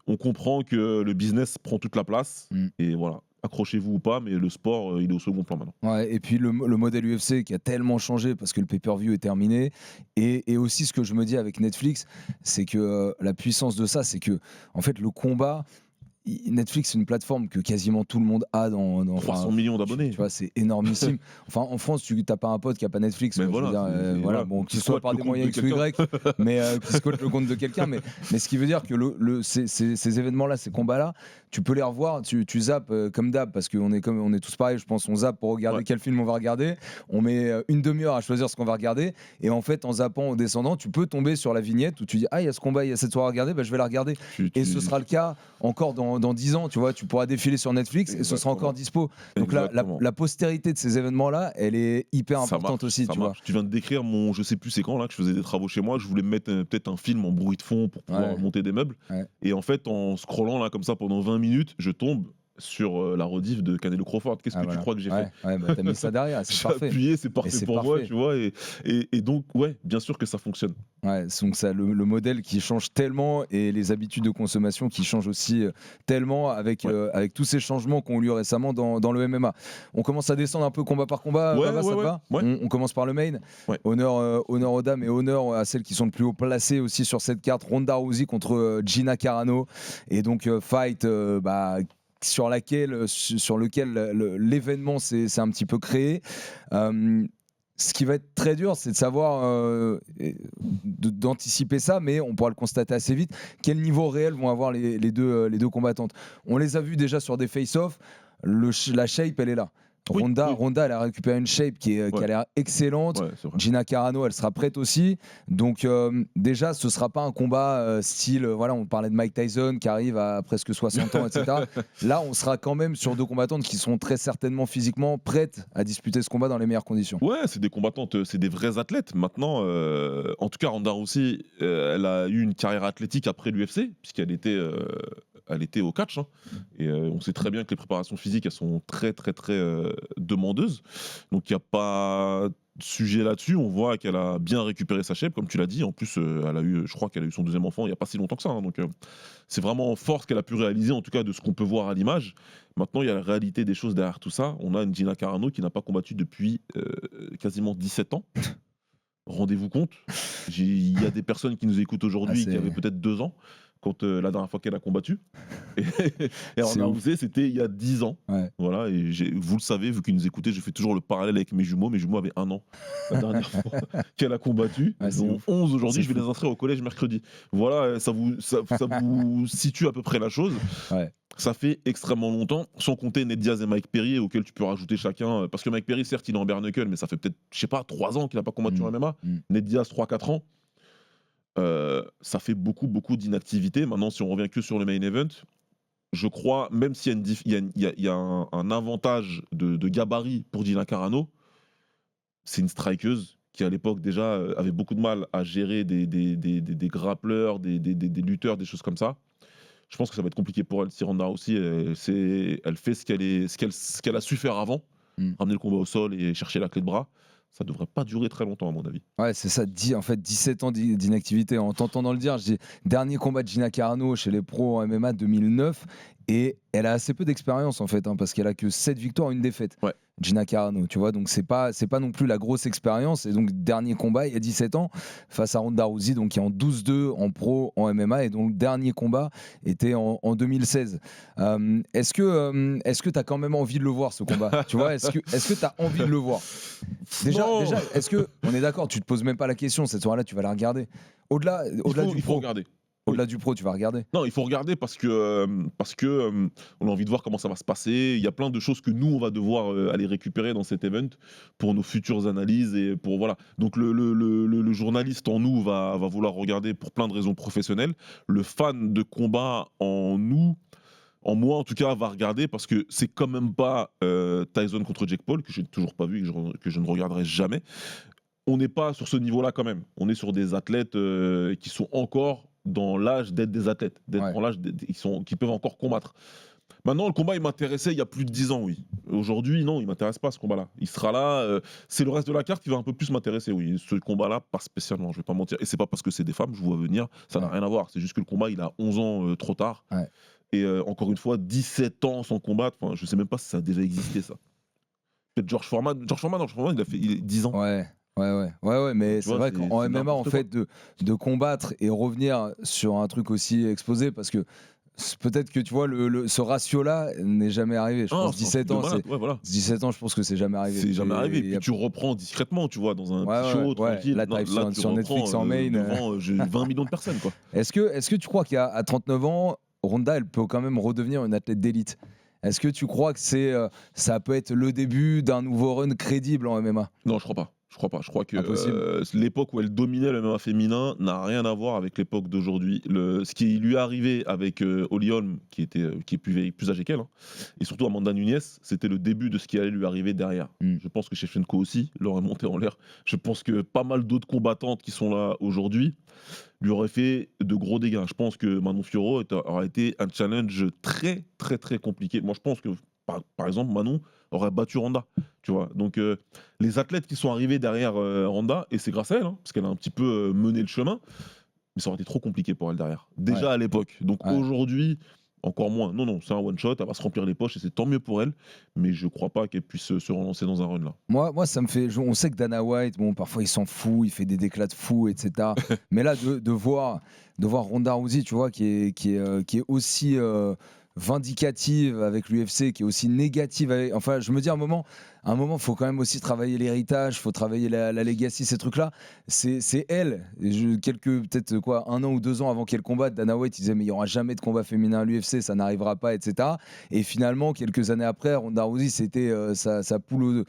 on comprend que le business prend toute la place. Et voilà. Accrochez-vous ou pas, mais le sport, il est au second plan maintenant. Ouais, et puis le modèle UFC qui a tellement changé parce que le pay-per-view est terminé. Et aussi, ce que je me dis avec Netflix, c'est que la puissance de ça, c'est que, en fait, le combat. Netflix, c'est une plateforme que quasiment tout le monde a dans 300 millions d'abonnés. Tu vois, c'est énormissime. Enfin, en France, tu n'as pas un pote qui n'a pas Netflix. Mais quoi, voilà, bon, qu'il soit par des moyens X ou Y, mais qui squatte le compte de quelqu'un. Mais ce qui veut dire que ces événements-là, ces combats-là, tu peux les revoir, tu zappes comme d'hab, parce qu'on est tous pareils, je pense, on zappe pour regarder quel film on va regarder. On met une demi-heure à choisir ce qu'on va regarder. Et en fait, en zappant, en descendant, tu peux tomber sur la vignette où tu dis, ah, il y a ce combat, il y a cette soirée à regarder, je vais la regarder. Et ce sera le cas encore dans 10 ans, tu vois, tu pourras défiler sur Netflix. Exactement. Et ce sera encore dispo. Donc la postérité de ces événements-là, elle est hyper importante aussi, tu vois. Tu viens de décrire mon, je sais plus c'est quand là, que je faisais des travaux chez moi, je voulais mettre peut-être un film en bruit de fond pour pouvoir monter des meubles. Et en fait, en scrollant là comme ça pendant 20 minutes, je tombe sur la rediff de Canelo Crawford. Qu'est-ce que tu crois que j'ai fait? T'as mis ça derrière, c'est parfait. Appuyé, c'est parfait pour moi, tu vois. Et donc, bien sûr que ça fonctionne. Donc ça, le modèle qui change tellement et les habitudes de consommation qui changent aussi tellement avec tous ces changements qu'on a eu lieu récemment dans le MMA. On commence à descendre un peu combat par combat. Baba, ça te va? On commence par le main. Honneur aux dames et honneur à celles qui sont le plus haut placées aussi sur cette carte. Ronda Rousey contre Gina Carano. Et donc fight sur lequel l'événement s'est un petit peu créé. Ce qui va être très dur, c'est de savoir d'anticiper ça, mais on pourra le constater assez vite. Quel niveau réel vont avoir les deux combattantes? On les a vus déjà sur des face-off. La shape, elle est là. Ronda, elle a récupéré une shape qui a l'air excellente. Gina Carano, elle sera prête aussi. Donc déjà, ce sera pas un combat style, on parlait de Mike Tyson qui arrive à presque 60 ans, etc. Là, on sera quand même sur deux combattantes qui sont très certainement physiquement prêtes à disputer ce combat dans les meilleures conditions. Ouais, c'est des combattantes, c'est des vrais athlètes. Maintenant, en tout cas, Ronda Rousey, elle a eu une carrière athlétique après l'UFC, puisqu'elle était... elle était au catch, et on sait très bien que les préparations physiques, elles sont très très très demandeuses, donc il n'y a pas de sujet là-dessus. On voit qu'elle a bien récupéré sa shape, comme tu l'as dit. En plus, je crois qu'elle a eu son deuxième enfant il n'y a pas si longtemps que ça, donc c'est vraiment fort ce qu'elle a pu réaliser, en tout cas de ce qu'on peut voir à l'image. Maintenant, il y a la réalité des choses derrière tout ça. On a une Gina Carano qui n'a pas combattu depuis quasiment 17 ans. Rendez-vous compte, il y a des personnes qui nous écoutent aujourd'hui qui avaient peut-être 2 ans quand la dernière fois qu'elle a combattu. Et Ronda Rousey, c'était il y a 10 ans. Voilà, et vous le savez, vu qu'ils nous écoutez, je fais toujours le parallèle avec mes jumeaux. Mes jumeaux avaient 1 an la dernière fois qu'elle a combattu. Ils ont 11 aujourd'hui, je vais les inscrire au collège mercredi. Voilà, ça vous situe à peu près la chose. Ça fait extrêmement longtemps, sans compter Ned Diaz et Mike Perry, auxquels tu peux rajouter chacun. Parce que Mike Perry, certes, il est en bare knuckle, mais ça fait peut-être, 3 ans qu'il n'a pas combattu en MMA. Ned Diaz, 3-4 ans. Ça fait beaucoup d'inactivité. Maintenant, si on revient que sur le main event, je crois, même s'il y a un avantage de gabarit pour Gina Carano, c'est une strikeuse qui, à l'époque, déjà avait beaucoup de mal à gérer des grappleurs, des lutteurs, des choses comme ça. Je pense que ça va être compliqué pour elle. Si Ronda aussi, elle fait ce qu'elle a su faire avant, ramener le combat au sol et chercher la clé de bras. Ça devrait pas durer très longtemps, à mon avis. Ouais, c'est ça. En fait, 17 ans d'inactivité. En t'entendant le dire, je dis dernier combat de Gina Carano chez les pros en MMA 2009. Et elle a assez peu d'expérience, en fait, parce qu'elle a que 7 victoires, 1 défaite. Gina Carano, tu vois, donc c'est pas non plus la grosse expérience. Et donc dernier combat il y a 17 ans face à Ronda Rousey, donc qui est en 12-2 en pro en MMA, et donc le dernier combat était en 2016. Est-ce que tu as quand même envie de le voir, ce combat? Tu vois, est-ce que tu as envie de le voir? Déjà, est-ce que on est d'accord, tu te poses même pas la question, cette soirée-là tu vas la regarder. Au-delà du pro. Regarder. Au-delà du pro, tu vas regarder? Non, il faut regarder parce que on a envie de voir comment ça va se passer. Il y a plein de choses que nous, on va devoir aller récupérer dans cet event pour nos futures analyses. Et pour, voilà. Donc le journaliste en nous va vouloir regarder pour plein de raisons professionnelles. Le fan de combat en nous, en moi en tout cas, va regarder parce que c'est quand même pas Tyson contre Jake Paul, que je n'ai toujours pas vu et que je ne regarderai jamais. on n'est pas sur ce niveau-là quand même. On est sur des athlètes qui sont encore dans l'âge d'être des athlètes, en l'âge qui peuvent encore combattre. Maintenant, le combat, il m'intéressait il y a plus de 10 ans, oui. Aujourd'hui, non, il ne m'intéresse pas, ce combat-là. Il sera là. C'est le reste de la carte qui va un peu plus m'intéresser, oui. Ce combat-là, pas spécialement, je ne vais pas mentir. Et c'est pas parce que c'est des femmes, je vous vois venir, ça n'a rien à voir. C'est juste que le combat, il a 11 ans trop tard. Ouais. Et encore une fois, 17 ans sans combattre, je ne sais même pas si ça a déjà existé, ça. Peut-être George Foreman, il a fait 10 ans. Ouais, mais c'est vrai qu'en MMA, en fait, de combattre et revenir sur un truc aussi exposé, parce que peut-être que tu vois, ce ratio-là n'est jamais arrivé. Je pense 17 ans, 17 ans, je pense que c'est jamais arrivé. C'est jamais arrivé. Puis tu reprends discrètement, tu vois, dans un petit show, tranquille. Là, sur Netflix en main. Devant 20 millions de personnes, quoi. Est-ce que tu crois qu'à 39 ans, Ronda, elle peut quand même redevenir une athlète d'élite? Est-ce que tu crois que ça peut être le début d'un nouveau run crédible en MMA? Non, je crois pas. Je crois que l'époque où elle dominait le MMA féminin n'a rien à voir avec l'époque d'aujourd'hui. Ce qui lui est arrivé avec Holly Holm, qui est plus âgée qu'elle, et surtout Amanda Nunes, c'était le début de ce qui allait lui arriver derrière. Je pense que Shevchenko aussi l'aurait monté en l'air. Je pense que pas mal d'autres combattantes qui sont là aujourd'hui lui auraient fait de gros dégâts. Je pense que Manon Fiorot aurait été un challenge très, très, très compliqué. Moi, je pense que, par exemple, Manon aurait battu Ronda, tu vois. Donc les athlètes qui sont arrivés derrière Ronda, et c'est grâce à elle, parce qu'elle a un petit peu mené le chemin, mais ça aurait été trop compliqué pour elle derrière, déjà à l'époque. Donc aujourd'hui, encore moins. Non, c'est un one shot, elle va se remplir les poches et c'est tant mieux pour elle, mais je crois pas qu'elle puisse se relancer dans un run là. Moi ça me fait, on sait que Dana White, bon, parfois il s'en fout, il fait des déclats de fou, etc. Mais là de voir Ronda Rousey, tu vois, qui est aussi vindicative avec l'UFC, qui est aussi négative enfin, je me dis à un moment, faut quand même aussi travailler l'héritage, faut travailler la legacy, ces trucs-là. C'est elle. Peut-être 1 an ou 2 ans avant qu'elle combatte, Dana White disait mais il n'y aura jamais de combat féminin à l'UFC, ça n'arrivera pas, etc. Et finalement, quelques années après, Ronda Rousey, c'était sa poule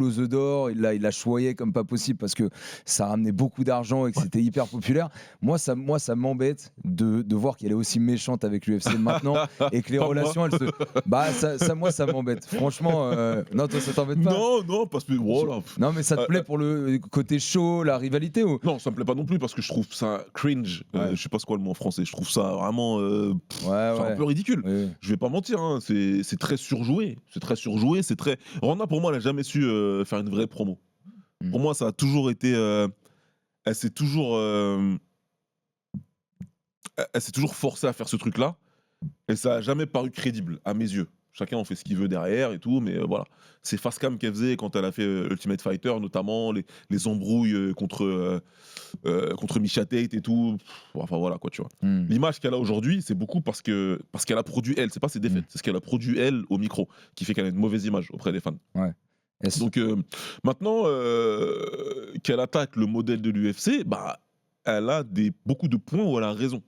aux œufs d'or. Il la choyait comme pas possible parce que ça ramenait beaucoup d'argent et que c'était hyper populaire. Moi, ça m'embête de voir qu'elle est aussi méchante avec l'UFC maintenant et que les relations, moi, ça m'embête. Franchement, non, toi, ça t'embête pas? Non, parce que voilà. Non, mais ça te plaît pour le côté chaud, la rivalité ou... Non, ça me plaît pas non plus parce que je trouve ça cringe. Je sais pas ce quoi le mot en français. Je trouve ça vraiment un peu ridicule. Oui. Je vais pas mentir, c'est très surjoué. C'est très. Ronda, pour moi, elle a jamais su faire une vraie promo. Pour moi, ça a toujours été. Elle s'est toujours forcée à faire ce truc-là et ça a jamais paru crédible à mes yeux. Chacun en fait ce qu'il veut derrière et tout, mais voilà. C'est face cam qu'elle faisait quand elle a fait Ultimate Fighter, notamment les embrouilles contre Misha Tate et tout. Enfin voilà quoi, tu vois. L'image qu'elle a aujourd'hui, c'est beaucoup parce qu'elle a produit elle, c'est pas ses défaites, c'est ce qu'elle a produit elle au micro, qui fait qu'elle a une mauvaise image auprès des fans. Ouais. Donc maintenant qu'elle attaque le modèle de l'UFC, elle a beaucoup de points où elle a raison.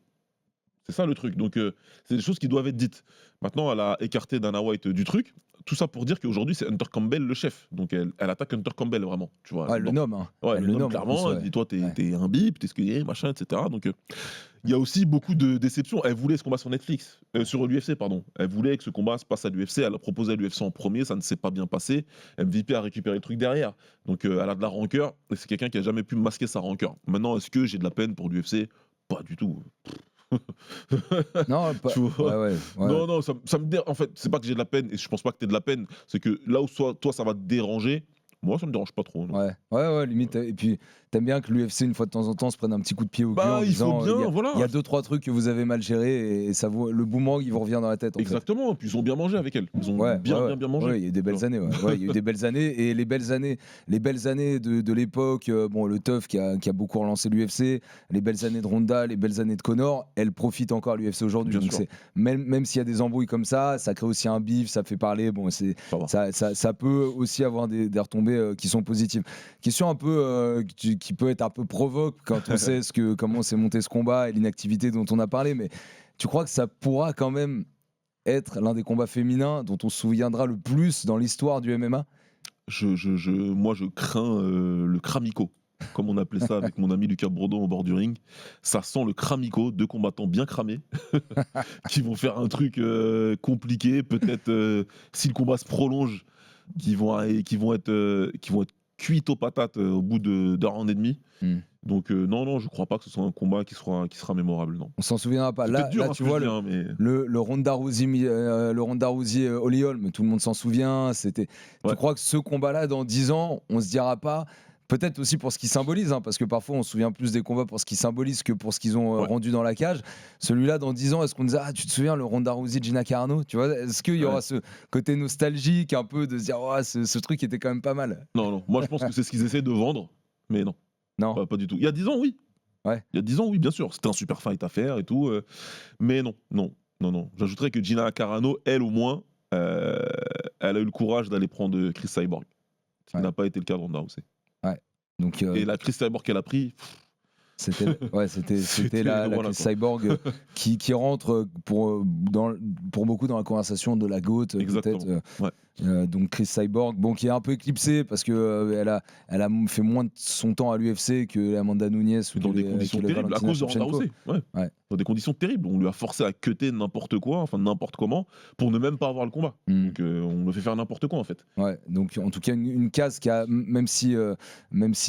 C'est ça le truc. Donc, c'est des choses qui doivent être dites. Maintenant, elle a écarté Dana White du truc. Tout ça pour dire qu'aujourd'hui, c'est Hunter Campbell le chef. Donc, elle attaque Hunter Campbell vraiment. Tu vois, elle le nomme. Elle le nomme clairement. Elle dit toi, t'es un bip, t'es ce que t'es, machin, etc. Donc, il y a aussi beaucoup de déceptions. Elle voulait ce combat sur Netflix, sur l'UFC, pardon. Elle voulait que ce combat se passe à l'UFC. Elle a proposé à l'UFC en premier, ça ne s'est pas bien passé. MVP a récupéré le truc derrière. Donc, elle a de la rancœur. Et c'est quelqu'un qui a jamais pu masquer sa rancœur. Maintenant, est-ce que j'ai de la peine pour l'UFC? Pas du tout. Non, non, ça me dérange. En fait, c'est pas que j'ai de la peine et je pense pas que t'aies de la peine, c'est que là où toi ça va te déranger, moi ça me dérange pas trop. Non. Ouais, limite. Et puis t'aimes bien que l'UFC une fois de temps en temps se prenne un petit coup de pied au cul en disant il y a 2-3 trucs que vous avez mal gérés et ça le boomerang il vous revient dans la tête. Exactement. Puis ils ont bien mangé avec elle. Ils ont bien mangé. Ouais, il y a eu des belles années. Il y a eu des belles années et les belles années de l'époque. Le TUF qui a beaucoup relancé l'UFC, les belles années de Ronda, les belles années de Conor, elles profitent encore à l'UFC aujourd'hui. Donc même s'il y a des embrouilles comme ça crée aussi un bif, ça fait parler. Bon, ça peut aussi avoir des retombées qui sont positives. Question un peu qui peut être un peu provoque quand on sait comment s'est monté ce combat et l'inactivité dont on a parlé, mais tu crois que ça pourra quand même être l'un des combats féminins dont on se souviendra le plus dans l'histoire du MMA? Moi je crains le cramico, comme on appelait ça avec mon ami Lucas Bourdon au bord du ring. Ça sent le cramico, 2 combattants bien cramés qui vont faire un truc compliqué, peut-être si le combat se prolonge, qui vont être cuite aux patates au bout d'un round et demi. Mm. Donc non, je crois pas que ce soit un combat qui sera mémorable, non. On s'en souviendra pas. C'est Là, peut-être dur, là hein, tu ce que vois, je dis, hein, mais... le Ronda Rousey Holly Holm, tout le monde s'en souvient. Tu Ouais. crois que ce combat-là, dans 10 ans, on se dira pas, peut-être aussi pour ce qu'il symbolise, hein, parce que parfois on se souvient plus des combats pour ce qu'ils symbolisent que pour ce qu'ils ont rendu dans la cage. Celui-là, dans 10 ans, est-ce qu'on disait, tu te souviens, le Ronda Rousey Gina Carano, tu vois, est-ce qu'il y aura ce côté nostalgique un peu de se dire, ce truc était quand même pas mal? Non, moi je pense que c'est ce qu'ils essaient de vendre, mais non. Non. Pas du tout. Il y a 10 ans, oui. Ouais. Il y a 10 ans, oui, bien sûr. C'était un super fight à faire et tout. Mais non. J'ajouterais que Gina Carano, elle au moins, elle a eu le courage d'aller prendre Chris Cyborg. Ce qui n'a pas été le cas de Ronda Rousey. Donc, Et la Chris Cyborg qu'elle a pris... C'était la voilà, Chris Cyborg qui rentre pour beaucoup dans la conversation de la GOAT, peut-être. Donc Chris Cyborg, qui est un peu éclipsée parce que elle a fait moins de son temps à l'UFC que Amanda Nunes ou dans des conditions terribles à cause de Ronda Rousey. Dans des conditions terribles. On lui a forcé à cutter n'importe quoi, enfin n'importe comment, pour ne même pas avoir le combat. Donc on le fait faire n'importe quoi en fait. Ouais. Donc en tout cas une case qui a, même si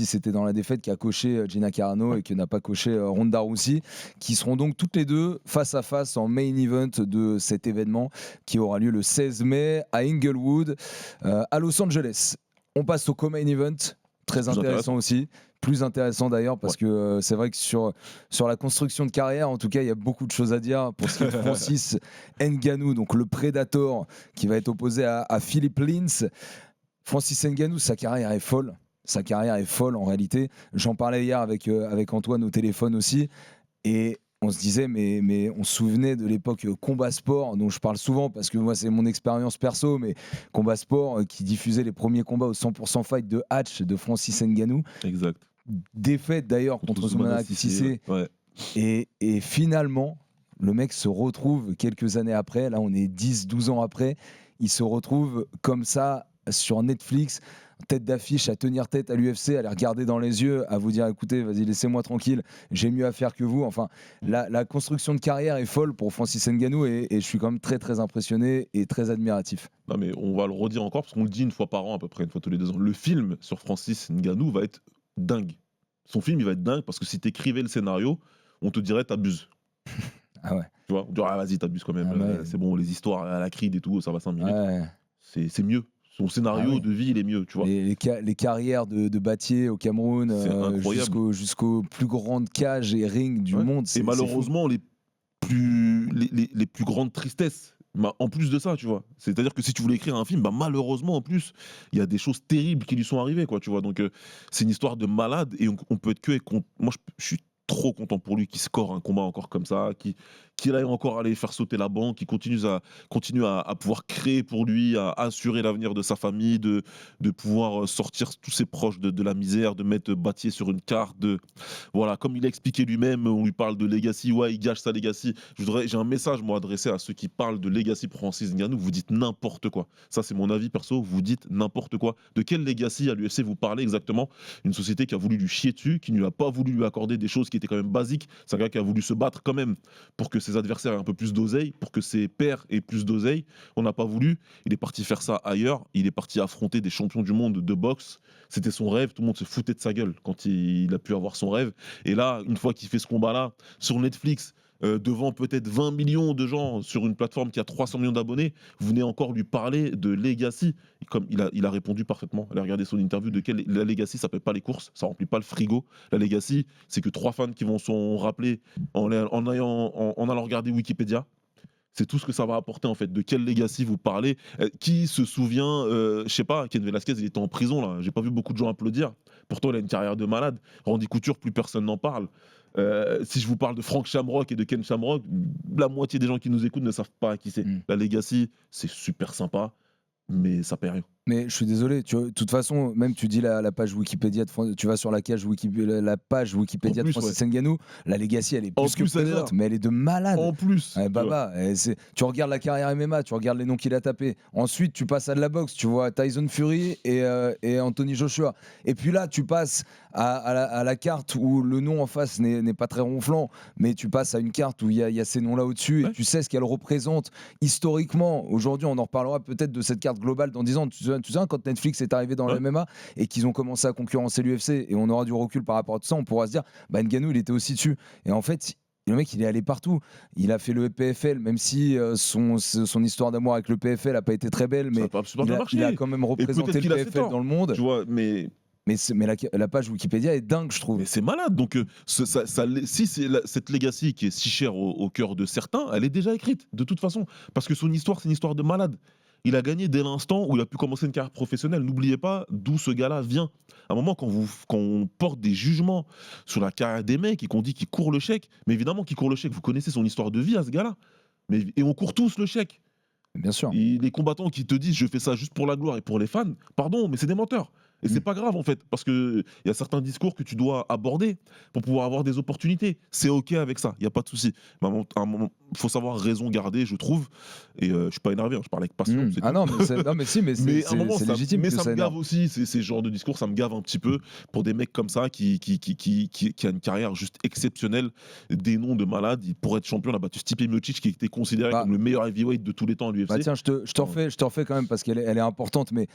c'était dans la défaite, qui a coché Gina Carano et qui n'a pas coché Ronda Rousey, qui seront donc toutes les deux face à face en main event de cet événement qui aura lieu le 16 mai à Inglewood, à Los Angeles. On passe au co-main event, très intéressant aussi. Plus intéressant d'ailleurs parce que c'est vrai que sur la construction de carrière, en tout cas, il y a beaucoup de choses à dire pour ce qui est de Francis Ngannou, donc le Predator qui va être opposé à Philippe Lins. Francis Ngannou, sa carrière est folle. Sa carrière est folle en réalité. J'en parlais hier avec Antoine au téléphone aussi. Et on se disait, mais on se souvenait de l'époque Combat Sport, dont je parle souvent parce que moi c'est mon expérience perso, mais Combat Sport qui diffusait les premiers combats au 100% fight de Hatch de Francis Ngannou. Exact. Défaite d'ailleurs contre Zoumana Cissé. Et finalement, le mec se retrouve quelques années après, là on est 10-12 ans après, il se retrouve comme ça sur Netflix, tête d'affiche, à tenir tête à l'UFC, à les regarder dans les yeux, à vous dire écoutez, vas-y, laissez-moi tranquille, j'ai mieux à faire que vous. Enfin, la construction de carrière est folle pour Francis Ngannou et je suis quand même très très impressionné et très admiratif. Non mais on va le redire encore parce qu'on le dit une fois par an à peu près, une fois tous les 2 ans. Le film sur Francis Ngannou va être dingue. Son film il va être dingue parce que si t'écrivais le scénario, on te dirait t'abuses. Ah ouais. Tu vois, on dirait vas-y t'abuses quand même. C'est bon, les histoires à la Creed et tout, ça va 5 minutes. Ouais. C'est mieux. Son scénario de vie, il est mieux, tu vois. Les carrières de Battier au Cameroun, jusqu'aux plus grandes cages et rings du monde. Et malheureusement, les plus grandes tristesses, en plus de ça, tu vois. C'est-à-dire que si tu voulais écrire un film, malheureusement, en plus, il y a des choses terribles qui lui sont arrivées, quoi, tu vois. Donc, c'est une histoire de malade et on peut être que... Moi, je suis trop content pour lui qu'il score un combat encore comme ça, qu'il aille encore aller faire sauter la banque, qu'il continue à pouvoir créer pour lui, à assurer l'avenir de sa famille, de pouvoir sortir tous ses proches de la misère, de mettre Battier sur une carte. Voilà, comme il a expliqué lui-même, on lui parle de legacy, il gâche sa legacy. J'ai un message moi adressé à ceux qui parlent de legacy pour Francis Ngannou, vous dites n'importe quoi. Ça c'est mon avis perso, vous dites n'importe quoi. De quel legacy à l'UFC vous parlez exactement? Une société qui a voulu lui chier dessus, qui ne lui a pas voulu lui accorder des choses qui étaient quand même basiques. C'est un gars qui a voulu se battre quand même pour que ses adversaires aient un peu plus d'oseille, pour que ses pairs aient plus d'oseille. On n'a pas voulu. Il est parti faire ça ailleurs. Il est parti affronter des champions du monde de boxe. C'était son rêve. Tout le monde se foutait de sa gueule quand il a pu avoir son rêve. Et là, une fois qu'il fait ce combat-là sur Netflix, devant peut-être 20 millions de gens sur une plateforme qui a 300 millions d'abonnés, vous venez encore lui parler de legacy. Et comme il a répondu parfaitement, allez regarder son interview la legacy, ça ne paie pas les courses, ça remplit pas le frigo. La legacy, c'est que 3 fans qui vont s'en rappeler en allant regarder Wikipédia. C'est tout ce que ça va apporter en fait. De quel legacy vous parlez? Qui se souvient, je sais pas, Ken Velasquez, il était en prison là. J'ai pas vu beaucoup de gens applaudir. Pourtant, il a une carrière de malade. Randy Couture, plus personne n'en parle. Si je vous parle de Frank Shamrock et de Ken Shamrock, la moitié des gens qui nous écoutent ne savent pas qui c'est. La legacy, c'est super sympa, mais ça paie rien. Mais je suis désolé, de toute façon, même tu dis la page Wikipédia, tu vas sur la page Wikipédia de Francis Ngannou, la legacy elle est plus que présente, mais elle est de malade. En plus, tu regardes la carrière MMA, tu regardes les noms qu'il a tapés. Ensuite, tu passes à de la boxe, tu vois Tyson Fury et Anthony Joshua. Et puis là, tu passes à la carte où le nom en face n'est pas très ronflant, mais tu passes à une carte où il y a ces noms-là au-dessus et tu sais ce qu'elle représente historiquement. Aujourd'hui, on en reparlera peut-être de cette carte globale dans 10 ans. Tu sais, quand Netflix est arrivé dans le Ouais. MMA et qu'ils ont commencé à concurrencer l'UFC et on aura du recul par rapport à tout ça, on pourra se dire, bah Ngannou, il était aussi dessus. Et en fait, le mec, il est allé partout. Il a fait le PFL, même si son histoire d'amour avec le PFL n'a pas été très belle, Ça mais a pas super bien marché. il a quand même représenté qu'il le a ses PFL torts. dans le monde. Tu vois, mais Mais la page Wikipédia est dingue, je trouve. Mais c'est malade. Donc, si c'est cette legacy qui est si chère au cœur de certains, elle est déjà écrite, de toute façon. Parce que son histoire, c'est une histoire de malade. Il a gagné dès l'instant où il a pu commencer une carrière professionnelle. N'oubliez pas d'où ce gars-là vient. À un moment, quand on porte des jugements sur la carrière des mecs et qu'on dit qu'il court le chèque, mais évidemment qu'il court le chèque, vous connaissez son histoire de vie à ce gars-là. Et on court tous le chèque. Bien sûr. Et les combattants qui te disent je fais ça juste pour la gloire et pour les fans, pardon, mais c'est des menteurs. Et c'est pas grave en fait, parce qu'il y a certains discours que tu dois aborder pour pouvoir avoir des opportunités. C'est OK avec ça, il n'y a pas de souci. Mais à un moment, il faut savoir raison garder, je trouve. Et je suis pas énervé, hein, je parle avec passion. c'est Ah tout. non, mais si, mais Mais à un moment, c'est ça, légitime. mais que ça me énerve. gave aussi, ces genres de discours, ça me gave un petit peu pour des mecs comme ça qui a une carrière juste exceptionnelle, des noms de malades. Pour être champion, on a battu Stipe Miocic qui était considéré Bah. comme le meilleur heavyweight de tous les temps à l'UFC. Bah tiens, je te refais quand même parce qu'elle est importante, mais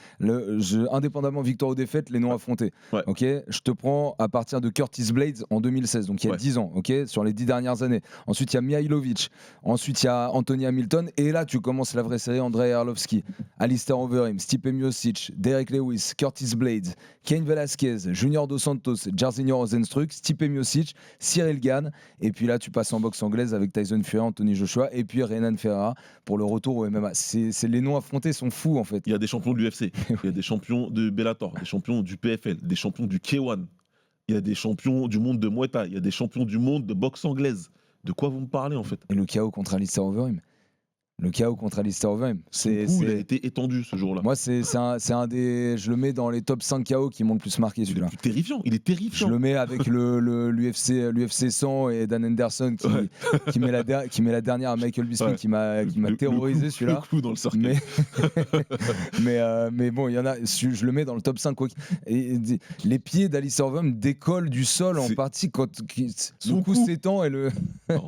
indépendamment victoire ou défaite, les noms affrontés. Ouais. Ok, je te prends à partir de Curtis Blades en 2016, donc il y a 10 ans, ok, sur les 10 dernières années. Ensuite, il y a Mihailovic, ensuite il y a Anthony Hamilton, et là tu commences la vraie série. Andrei Arlovski, Alistair Overeem, Stipe Miocic, Derek Lewis, Curtis Blades, Cain Velasquez, Junior Dos Santos, Jairzinho Rozenstruik, Stipe Miocic, Cyril Gane, et puis là tu passes en boxe anglaise avec Tyson Fury, Anthony Joshua, et puis Renan Ferreira pour le retour au MMA. Les noms affrontés sont fous en fait. Il y a des champions de l'UFC, il y a des champions de Bellator, des champions du PFL, des champions du K1, il y a des champions du monde de Muay Thai, il y a des champions du monde de boxe anglaise. De quoi vous me parlez en fait? Et le KO contre Alistair Overeem. Le KO contre Alistair Overeem. Il a été étendu ce jour-là. Moi, c'est un des. Je le mets dans les top 5 KO qui m'ont le plus marqué celui-là. Terrifiant, il est Je terrifiant. le mets avec l'UFC 100 et Dan Henderson qui met la dernière à Michael Bisping Ouais. qui m'a terrorisé celui-là. Le coup dans le cercueil. Mais bon, il y en a. Je le mets dans le top 5. Les pieds d'Alistair Overeem décollent du sol en C'est- partie quand Son le coup coup. s'étend et le. Non.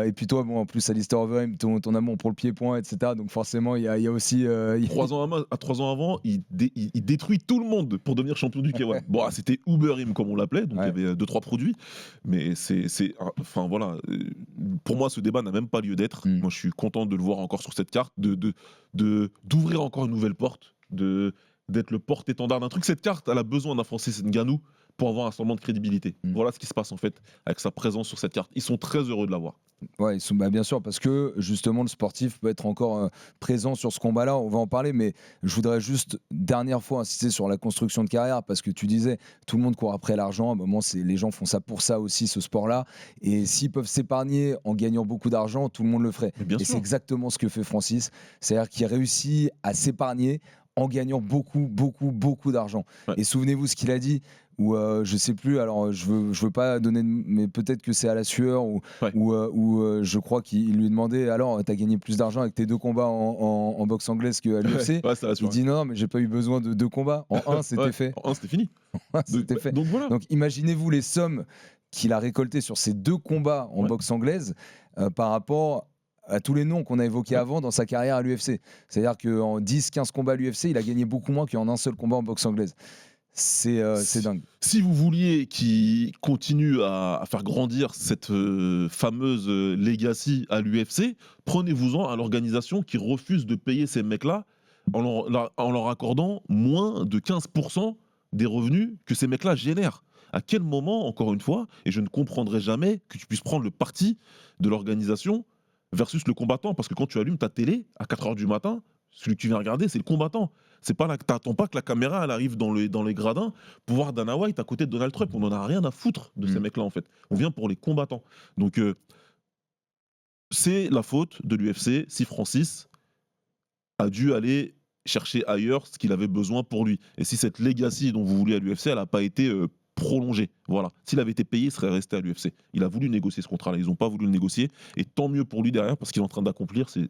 Et puis toi, bon, en plus Alistair Overeem, ton amour pour le pied-point, etc. Donc forcément, il y a aussi. 3 ans avant, il détruit tout le monde pour devenir champion du K1. Bon, c'était Uberim comme on l'appelait, donc il y avait 2-3 produits. Mais enfin voilà, pour moi, ce débat n'a même pas lieu d'être. Moi, je suis content de le voir encore sur cette carte, d'ouvrir encore une nouvelle porte, d'être le porte-étendard d'un truc. Cette carte, elle a besoin d'un Francis Ngannou pour avoir un semblant de crédibilité. Voilà ce qui se passe en fait avec sa présence sur cette carte. Ils sont très heureux de l'avoir. Ouais, ils sont, bien sûr, parce que justement, le sportif peut être encore présent sur ce combat-là. On va en parler, mais je voudrais juste, dernière fois, insister sur la construction de carrière, parce que tu disais, tout le monde court après l'argent. À un moment, les gens font ça pour ça aussi, ce sport-là. Et s'ils peuvent s'épargner en gagnant beaucoup d'argent, tout le monde le ferait. Mais bien Et sûr. c'est exactement ce que fait Francis. C'est-à-dire qu'il réussit à s'épargner en gagnant beaucoup, beaucoup, beaucoup d'argent. Ouais. Et souvenez-vous ce qu'il a dit, ou je sais plus, alors je veux pas donner, mais peut-être que c'est à la sueur, ou je crois qu'il lui demandait, alors t'as gagné plus d'argent avec tes 2 combats en boxe anglaise qu'à l'UFC. Ouais, c'est la Il sueur. dit non, mais j'ai pas eu besoin de 2 combats. En un, c'était Ouais, fait. en un, c'était fini. C'était fait. Donc voilà. Donc imaginez-vous les sommes qu'il a récoltées sur ces 2 combats en boxe anglaise par rapport à tous les noms qu'on a évoqués avant dans sa carrière à l'UFC. C'est-à-dire qu'en 10-15 combats à l'UFC, il a gagné beaucoup moins qu'en un seul combat en boxe anglaise. C'est dingue. Si vous vouliez qu'il continue à faire grandir cette fameuse legacy à l'UFC, prenez-vous-en à l'organisation qui refuse de payer ces mecs-là en leur accordant moins de 15% des revenus que ces mecs-là génèrent. À quel moment, encore une fois, et je ne comprendrai jamais que tu puisses prendre le parti de l'organisation versus le combattant, parce que quand tu allumes ta télé à 4h du matin, celui que tu viens regarder, c'est le combattant. C'est pas là que t'attends pas que la caméra elle arrive dans les gradins pour voir Dana White à côté de Donald Trump. On en a rien à foutre de ces mecs-là en fait. On vient pour les combattants. Donc c'est la faute de l'UFC si Francis a dû aller chercher ailleurs ce qu'il avait besoin pour lui. Et si cette legacy dont vous voulez à l'UFC, elle n'a pas été prolongée. Voilà. S'il avait été payé, il serait resté à l'UFC. Il a voulu négocier ce contrat-là. Ils n'ont pas voulu le négocier. Et tant mieux pour lui derrière parce qu'il est en train d'accomplir. C'est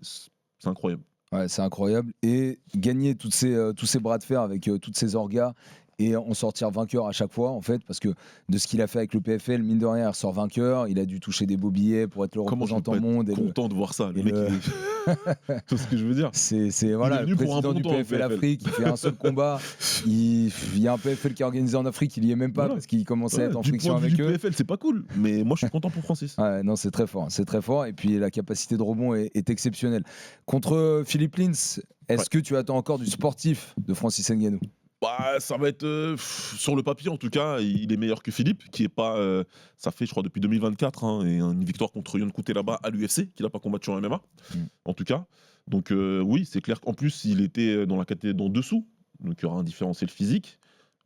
incroyable. Ouais, c'est incroyable. Et gagner tous ces bras de fer avec toutes ces orgas et en sortir vainqueur à chaque fois, en fait, parce que de ce qu'il a fait avec le PFL, mine de rien, il ressort vainqueur. Il a dû toucher des beaux billets pour être le Comment je peux représentant pas être monde. content de voir ça, le et mec. le- C'est ce que je veux dire. C'est voilà, venu le pour un président bon du temps, le PFL PFL. Afrique, il fait un seul combat. Il y a un PFL qui est organisé en Afrique, il y est même pas Voilà. parce qu'il commençait à être en Du friction point de vue avec du eux. PFL, c'est pas cool, mais moi je suis content pour Francis. Ouais, non, c'est très fort. Et puis la capacité de rebond est exceptionnelle. Contre Philippe Lins, est-ce que tu attends encore du sportif de Francis Ngannou? Bah, ça va être sur le papier en tout cas, il est meilleur que Philippe, qui est pas. Ça fait, je crois, depuis 2024, hein, et une victoire contre Yon Couté là-bas à l'UFC, qu'il n'a pas combattu en MMA, en tout cas. Donc oui, c'est clair qu'en plus il était dans la catégorie dans dessous, donc il y aura un différentiel physique.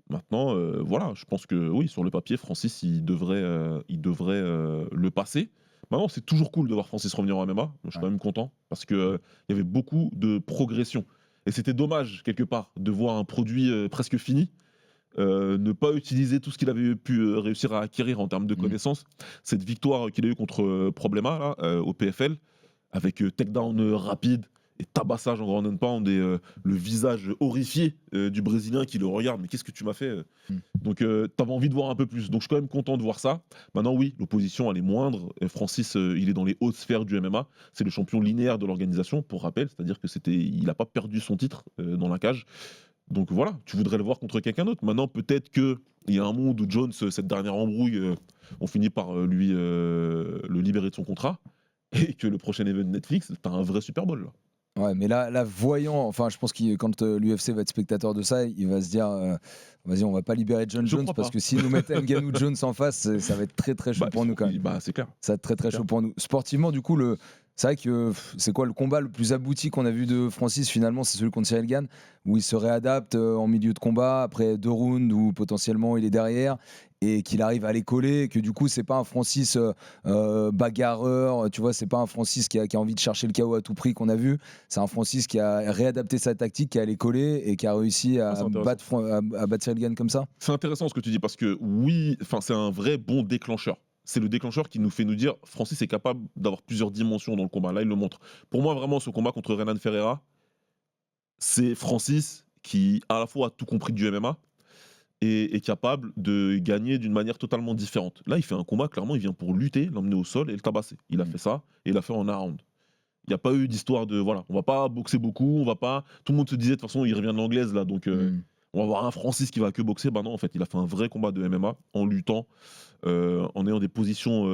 Maintenant, voilà, je pense que oui, sur le papier, Francis il devrait le passer. Maintenant, c'est toujours cool de voir Francis revenir en MMA. Je suis quand même content parce que il y avait beaucoup de progression. Et c'était dommage, quelque part, de voir un produit presque fini, ne pas utiliser tout ce qu'il avait pu réussir à acquérir en termes de connaissances. Cette victoire qu'il a eue contre Problema là, au PFL, avec takedown rapide et tabassage en ground and pound et le visage horrifié du Brésilien qui le regarde. Mais qu'est-ce que tu m'as fait Donc, t'avais envie de voir un peu plus. Donc, je suis quand même content de voir ça. Maintenant, oui, l'opposition, elle est moindre. Et Francis, il est dans les hautes sphères du MMA. C'est le champion linéaire de l'organisation, pour rappel. C'est-à-dire que il n'a pas perdu son titre dans la cage. Donc voilà, tu voudrais le voir contre quelqu'un d'autre. Maintenant, peut-être qu'il y a un monde où Jones, cette dernière embrouille, on finit par lui le libérer de son contrat. Et que le prochain event Netflix, t'as un vrai Super Bowl, là. Ouais, mais là, voyant, enfin, je pense que quand l'UFC va être spectateur de ça, il va se dire, vas-y, on va pas libérer John Je Jones crois parce pas. que s'ils nous mettent Ngannou Jones en face, ça va être très très chaud pour nous quand même. Bah, c'est clair. Ça va être très très chaud pour nous. Sportivement, du coup, c'est vrai que c'est quoi le combat le plus abouti qu'on a vu de Francis finalement, c'est celui contre Cyril Gane, où il se réadapte en milieu de combat après 2 rounds où potentiellement il est derrière et qu'il arrive à les coller, et que du coup c'est pas un Francis bagarreur, tu vois, c'est pas un Francis qui a envie de chercher le KO à tout prix qu'on a vu, c'est un Francis qui a réadapté sa tactique, qui a les collé et qui a réussi à c'est intéressant. battre Cyril Gane comme ça. C'est intéressant ce que tu dis parce que oui, c'est un vrai bon déclencheur. C'est le déclencheur qui nous fait nous dire Francis est capable d'avoir plusieurs dimensions dans le combat. Là, il le montre. Pour moi, vraiment, ce combat contre Renan Ferreira, c'est Francis qui, à la fois, a tout compris du MMA et est capable de gagner d'une manière totalement différente. Là, il fait un combat, clairement, il vient pour lutter, l'emmener au sol et le tabasser. Il a fait ça et il a fait en un round. Il n'y a pas eu d'histoire de voilà, on va pas boxer beaucoup, on va pas. Tout le monde se disait de toute façon, il revient de l'anglaise là, donc on va avoir un Francis qui va que boxer. Bah non, en fait, il a fait un vrai combat de MMA en luttant, en ayant des positions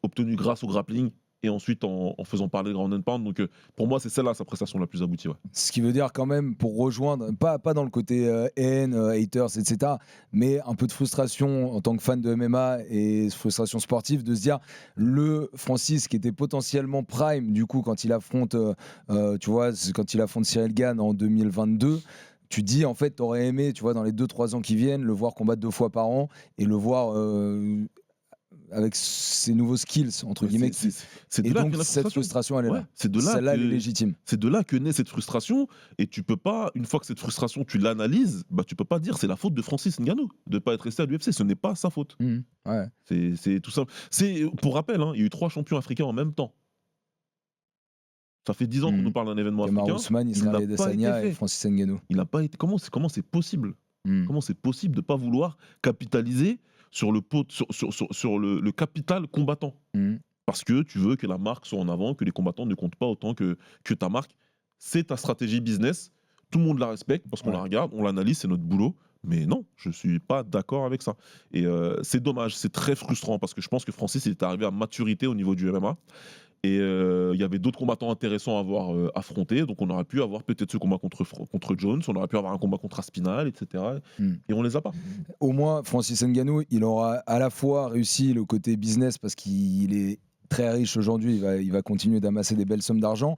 obtenues grâce au grappling et ensuite en faisant parler de ground and pound. Donc pour moi, c'est celle-là sa prestation la plus aboutie. Ouais. Ce qui veut dire quand même, pour rejoindre, pas dans le côté haine, haters, etc., mais un peu de frustration en tant que fan de MMA et frustration sportive, de se dire, le Francis qui était potentiellement prime, du coup, quand il affronte, tu vois, quand il affronte Cyril Gane en 2022, tu te dis, en fait, t'aurais aimé, tu vois, dans les 2-3 ans qui viennent, le voir combattre 2 fois par an et le voir avec ses nouveaux skills, entre guillemets. C'est de Et là donc, que la cette frustration, elle est Ouais, là. c'est de là Celle-là, que- elle est légitime. C'est de là que naît cette frustration et tu peux pas, une fois que cette frustration tu l'analyses, bah tu peux pas dire c'est la faute de Francis Ngannou de pas être resté à l'UFC, ce n'est pas sa faute. Ouais. C'est tout simple. C'est pour rappel, hein, il y a eu 3 champions africains en même temps. Ça fait 10 ans qu'on nous parle d'un événement Kamaru africain. Ousmane, il Israël n'a pas Adesanya été et fait. Francis Ngannou. Il n'a pas été. Comment c'est possible? Comment c'est possible de pas vouloir capitaliser sur le capital combattant? Parce que tu veux que la marque soit en avant, que les combattants ne comptent pas autant que ta marque. C'est ta stratégie business. Tout le monde la respecte parce qu'on la regarde, on l'analyse, c'est notre boulot. Mais non, je ne suis pas d'accord avec ça. Et c'est dommage, c'est très frustrant parce que je pense que Francis il est arrivé à maturité au niveau du MMA. Et il y avait d'autres combattants intéressants à avoir affrontés. Donc on aurait pu avoir peut-être ce combat contre Jones, on aurait pu avoir un combat contre Aspinall, etc. Et on les a pas. Au moins, Francis Ngannou, il aura à la fois réussi le côté business parce qu'il est très riche aujourd'hui, il va continuer d'amasser des belles sommes d'argent.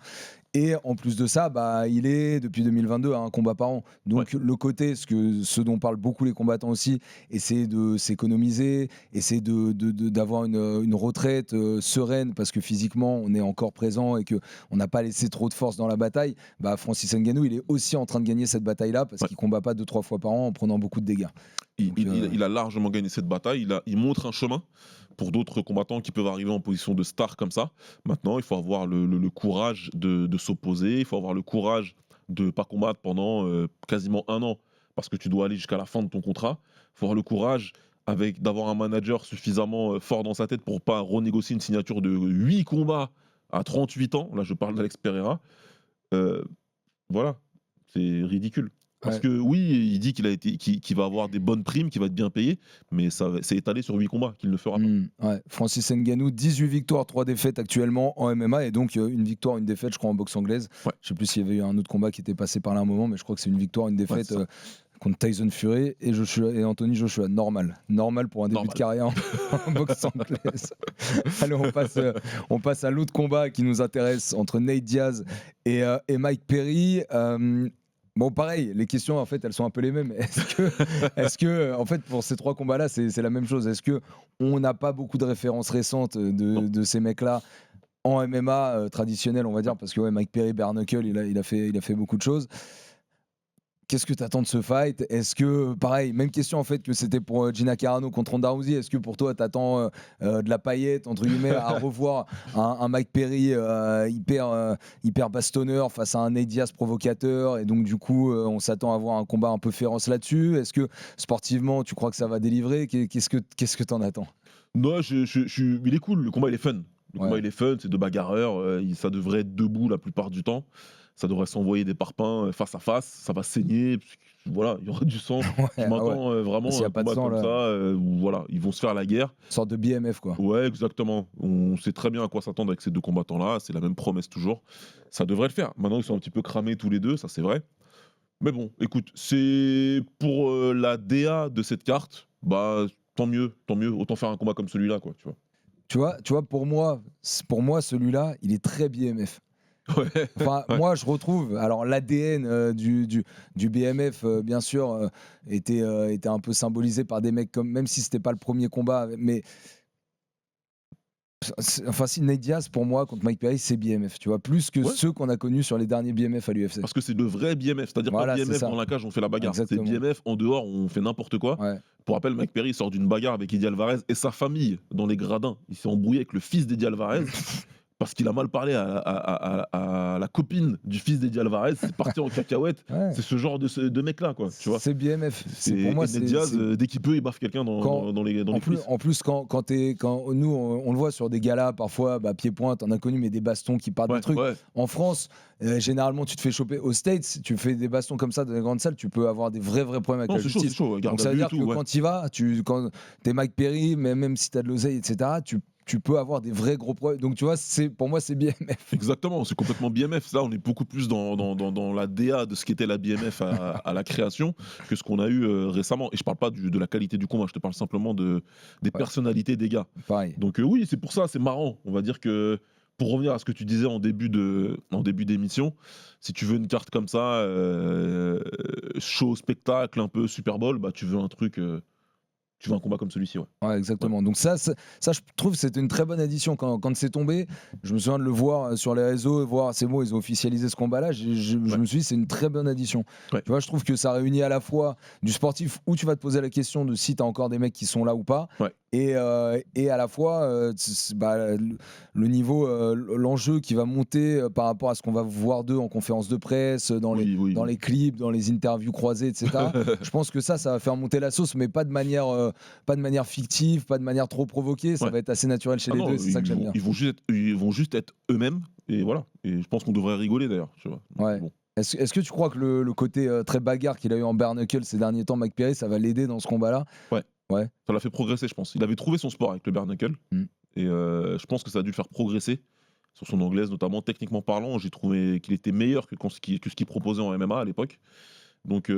Et en plus de ça, bah, il est depuis 2022 à un combat par an. Donc le côté, ce dont parlent beaucoup les combattants aussi, essayer de s'économiser, essayer d'avoir une retraite sereine parce que physiquement on est encore présent et qu'on n'a pas laissé trop de force dans la bataille. Bah, Francis Ngannou, il est aussi en train de gagner cette bataille-là parce qu'il combat pas 2-3 fois par an en prenant beaucoup de dégâts. Il a largement gagné cette bataille. Il montre un chemin pour d'autres combattants qui peuvent arriver en position de star comme ça. Maintenant, il faut avoir le courage de s'opposer. Il faut avoir le courage de ne pas combattre pendant quasiment 1 an parce que tu dois aller jusqu'à la fin de ton contrat. Il faut avoir le courage d'avoir un manager suffisamment fort dans sa tête pour pas renégocier une signature de 8 combats à 38 ans. Là, je parle d'Alex Pereira. Voilà, c'est ridicule. Parce que oui, il dit qu'il va avoir des bonnes primes, qu'il va être bien payé, mais c'est étalé sur 8 combats qu'il ne fera pas. Ouais. Francis Ngannou, 18 victoires, 3 défaites actuellement en MMA, et donc une victoire, une défaite, je crois, en boxe anglaise. Ouais. Je sais plus s'il y avait eu un autre combat qui était passé par là un moment, mais je crois que c'est une victoire, une défaite contre Tyson Fury et Anthony Joshua. Normal pour un début de carrière en boxe anglaise. Allez, on passe à l'autre combat qui nous intéresse entre Nate Diaz et Mike Perry. Bon, pareil, les questions, en fait, elles sont un peu les mêmes. Est-ce que en fait, pour ces 3 combats-là, c'est la même chose? Est-ce qu'on n'a pas beaucoup de références récentes de ces mecs-là en MMA traditionnel, on va dire? Parce que Mike Perry, bare knuckle, il a fait beaucoup de choses. Qu'est-ce que tu attends de ce fight? Est-ce que, pareil, même question en fait que c'était pour Gina Carano contre Ronda Rousey, est-ce que pour toi tu attends de la paillette, entre guillemets, à revoir un Mike Perry hyper bastonneur face à un Nate Diaz provocateur, et donc du coup on s'attend à avoir un combat un peu féroce là-dessus? Est-ce que sportivement tu crois que ça va délivrer? Qu'est-ce que t'en attends? Non, il est cool, le combat il est fun. Combat il est fun, c'est 2 bagarreurs, ça devrait être debout la plupart du temps. Ça devrait s'envoyer des parpaings face à face, ça va saigner, voilà, il y aura du sang. Je m'attends vraiment à un combat comme ça, où voilà, ils vont se faire la guerre. Une sorte de BMF, quoi. Ouais, exactement. On sait très bien à quoi s'attendre avec ces 2 combattants-là, c'est la même promesse toujours. Ça devrait le faire. Maintenant, ils sont un petit peu cramés tous les 2, ça c'est vrai. Mais bon, écoute, c'est pour la DA de cette carte, bah tant mieux, autant faire un combat comme celui-là, quoi, tu vois. Tu vois, pour moi, celui-là, il est très BMF. Ouais. Enfin, moi, je retrouve. Alors, l'ADN du BMF, bien sûr, était un peu symbolisé par des mecs comme. Même si c'était pas le premier combat, mais. Enfin, si Nate Diaz, pour moi, contre Mike Perry, c'est BMF, tu vois, plus que ceux qu'on a connus sur les derniers BMF à l'UFC. Parce que c'est de vrais BMF, c'est-à-dire pas BMF dans la cage, on fait la bagarre. Exactement. C'est BMF en dehors, on fait n'importe quoi. Ouais. Pour rappel, Mike Perry sort d'une bagarre avec Eddie Alvarez et sa famille dans les gradins. Il s'est embrouillé avec le fils d'Eddie Alvarez. Parce qu'il a mal parlé à la copine du fils d'Eddie Alvarez, c'est parti en cacahuète. Ouais. C'est ce genre de mec-là, quoi. Tu vois. C'est BMF. Pour moi, c'est Diaz, dès qu'il peut, il baffe quelqu'un dans les cuisses. En plus, quand nous, on le voit sur des galas, parfois, pied-point, t'en as connu, mais des bastons qui partent de trucs. Ouais. En France, généralement, tu te fais choper aux States, tu fais des bastons comme ça dans les grandes salles, tu peux avoir des vrais problèmes avec la justice. C'est chaud. Donc ça veut dire que quand tu y vas, quand t'es Mike Perry, même si t'as de l'oseille, etc., tu peux avoir des vrais gros problèmes. Donc tu vois, pour moi, c'est BMF. Exactement, c'est complètement BMF. Là, on est beaucoup plus dans la DA de ce qu'était la BMF à la création que ce qu'on a eu récemment. Et je parle pas de la qualité du combat, je te parle simplement des personnalités des gars. Pareil. Donc oui, c'est pour ça, c'est marrant. On va dire que, pour revenir à ce que tu disais en début d'émission, si tu veux une carte comme ça, show, spectacle, un peu Super Bowl, tu veux un truc... Tu veux un combat comme celui-ci, ouais, exactement. Ouais. Donc ça, je trouve que c'était une très bonne addition quand c'est tombé. Je me souviens de le voir sur les réseaux, voir c'est bon, ils ont officialisé ce combat-là. Je me suis dit c'est une très bonne addition. Ouais. Tu vois, je trouve que ça réunit à la fois du sportif où tu vas te poser la question de si tu as encore des mecs qui sont là ou pas, et à la fois le niveau, l'enjeu qui va monter par rapport à ce qu'on va voir d'eux en conférence de presse, dans les clips, dans les interviews croisées, etc. Je pense que ça va faire monter la sauce, mais pas de manière fictive, pas de manière trop provoquée. Ça va être assez naturel chez les deux. C'est ça que j'aime bien. Ils vont juste être eux-mêmes, et voilà. Et je pense qu'on devrait rigoler d'ailleurs. Tu vois. Ouais. Bon. Est-ce que tu crois que le côté très bagarre qu'il a eu en bare knuckle ces derniers temps, Mike Perry, ça va l'aider dans ce combat-là? Ouais. Ça l'a fait progresser, je pense. Il avait trouvé son sport avec le bare knuckle. Et je pense que ça a dû le faire progresser sur son anglaise, notamment techniquement parlant. J'ai trouvé qu'il était meilleur que ce qu'il proposait en MMA à l'époque. Donc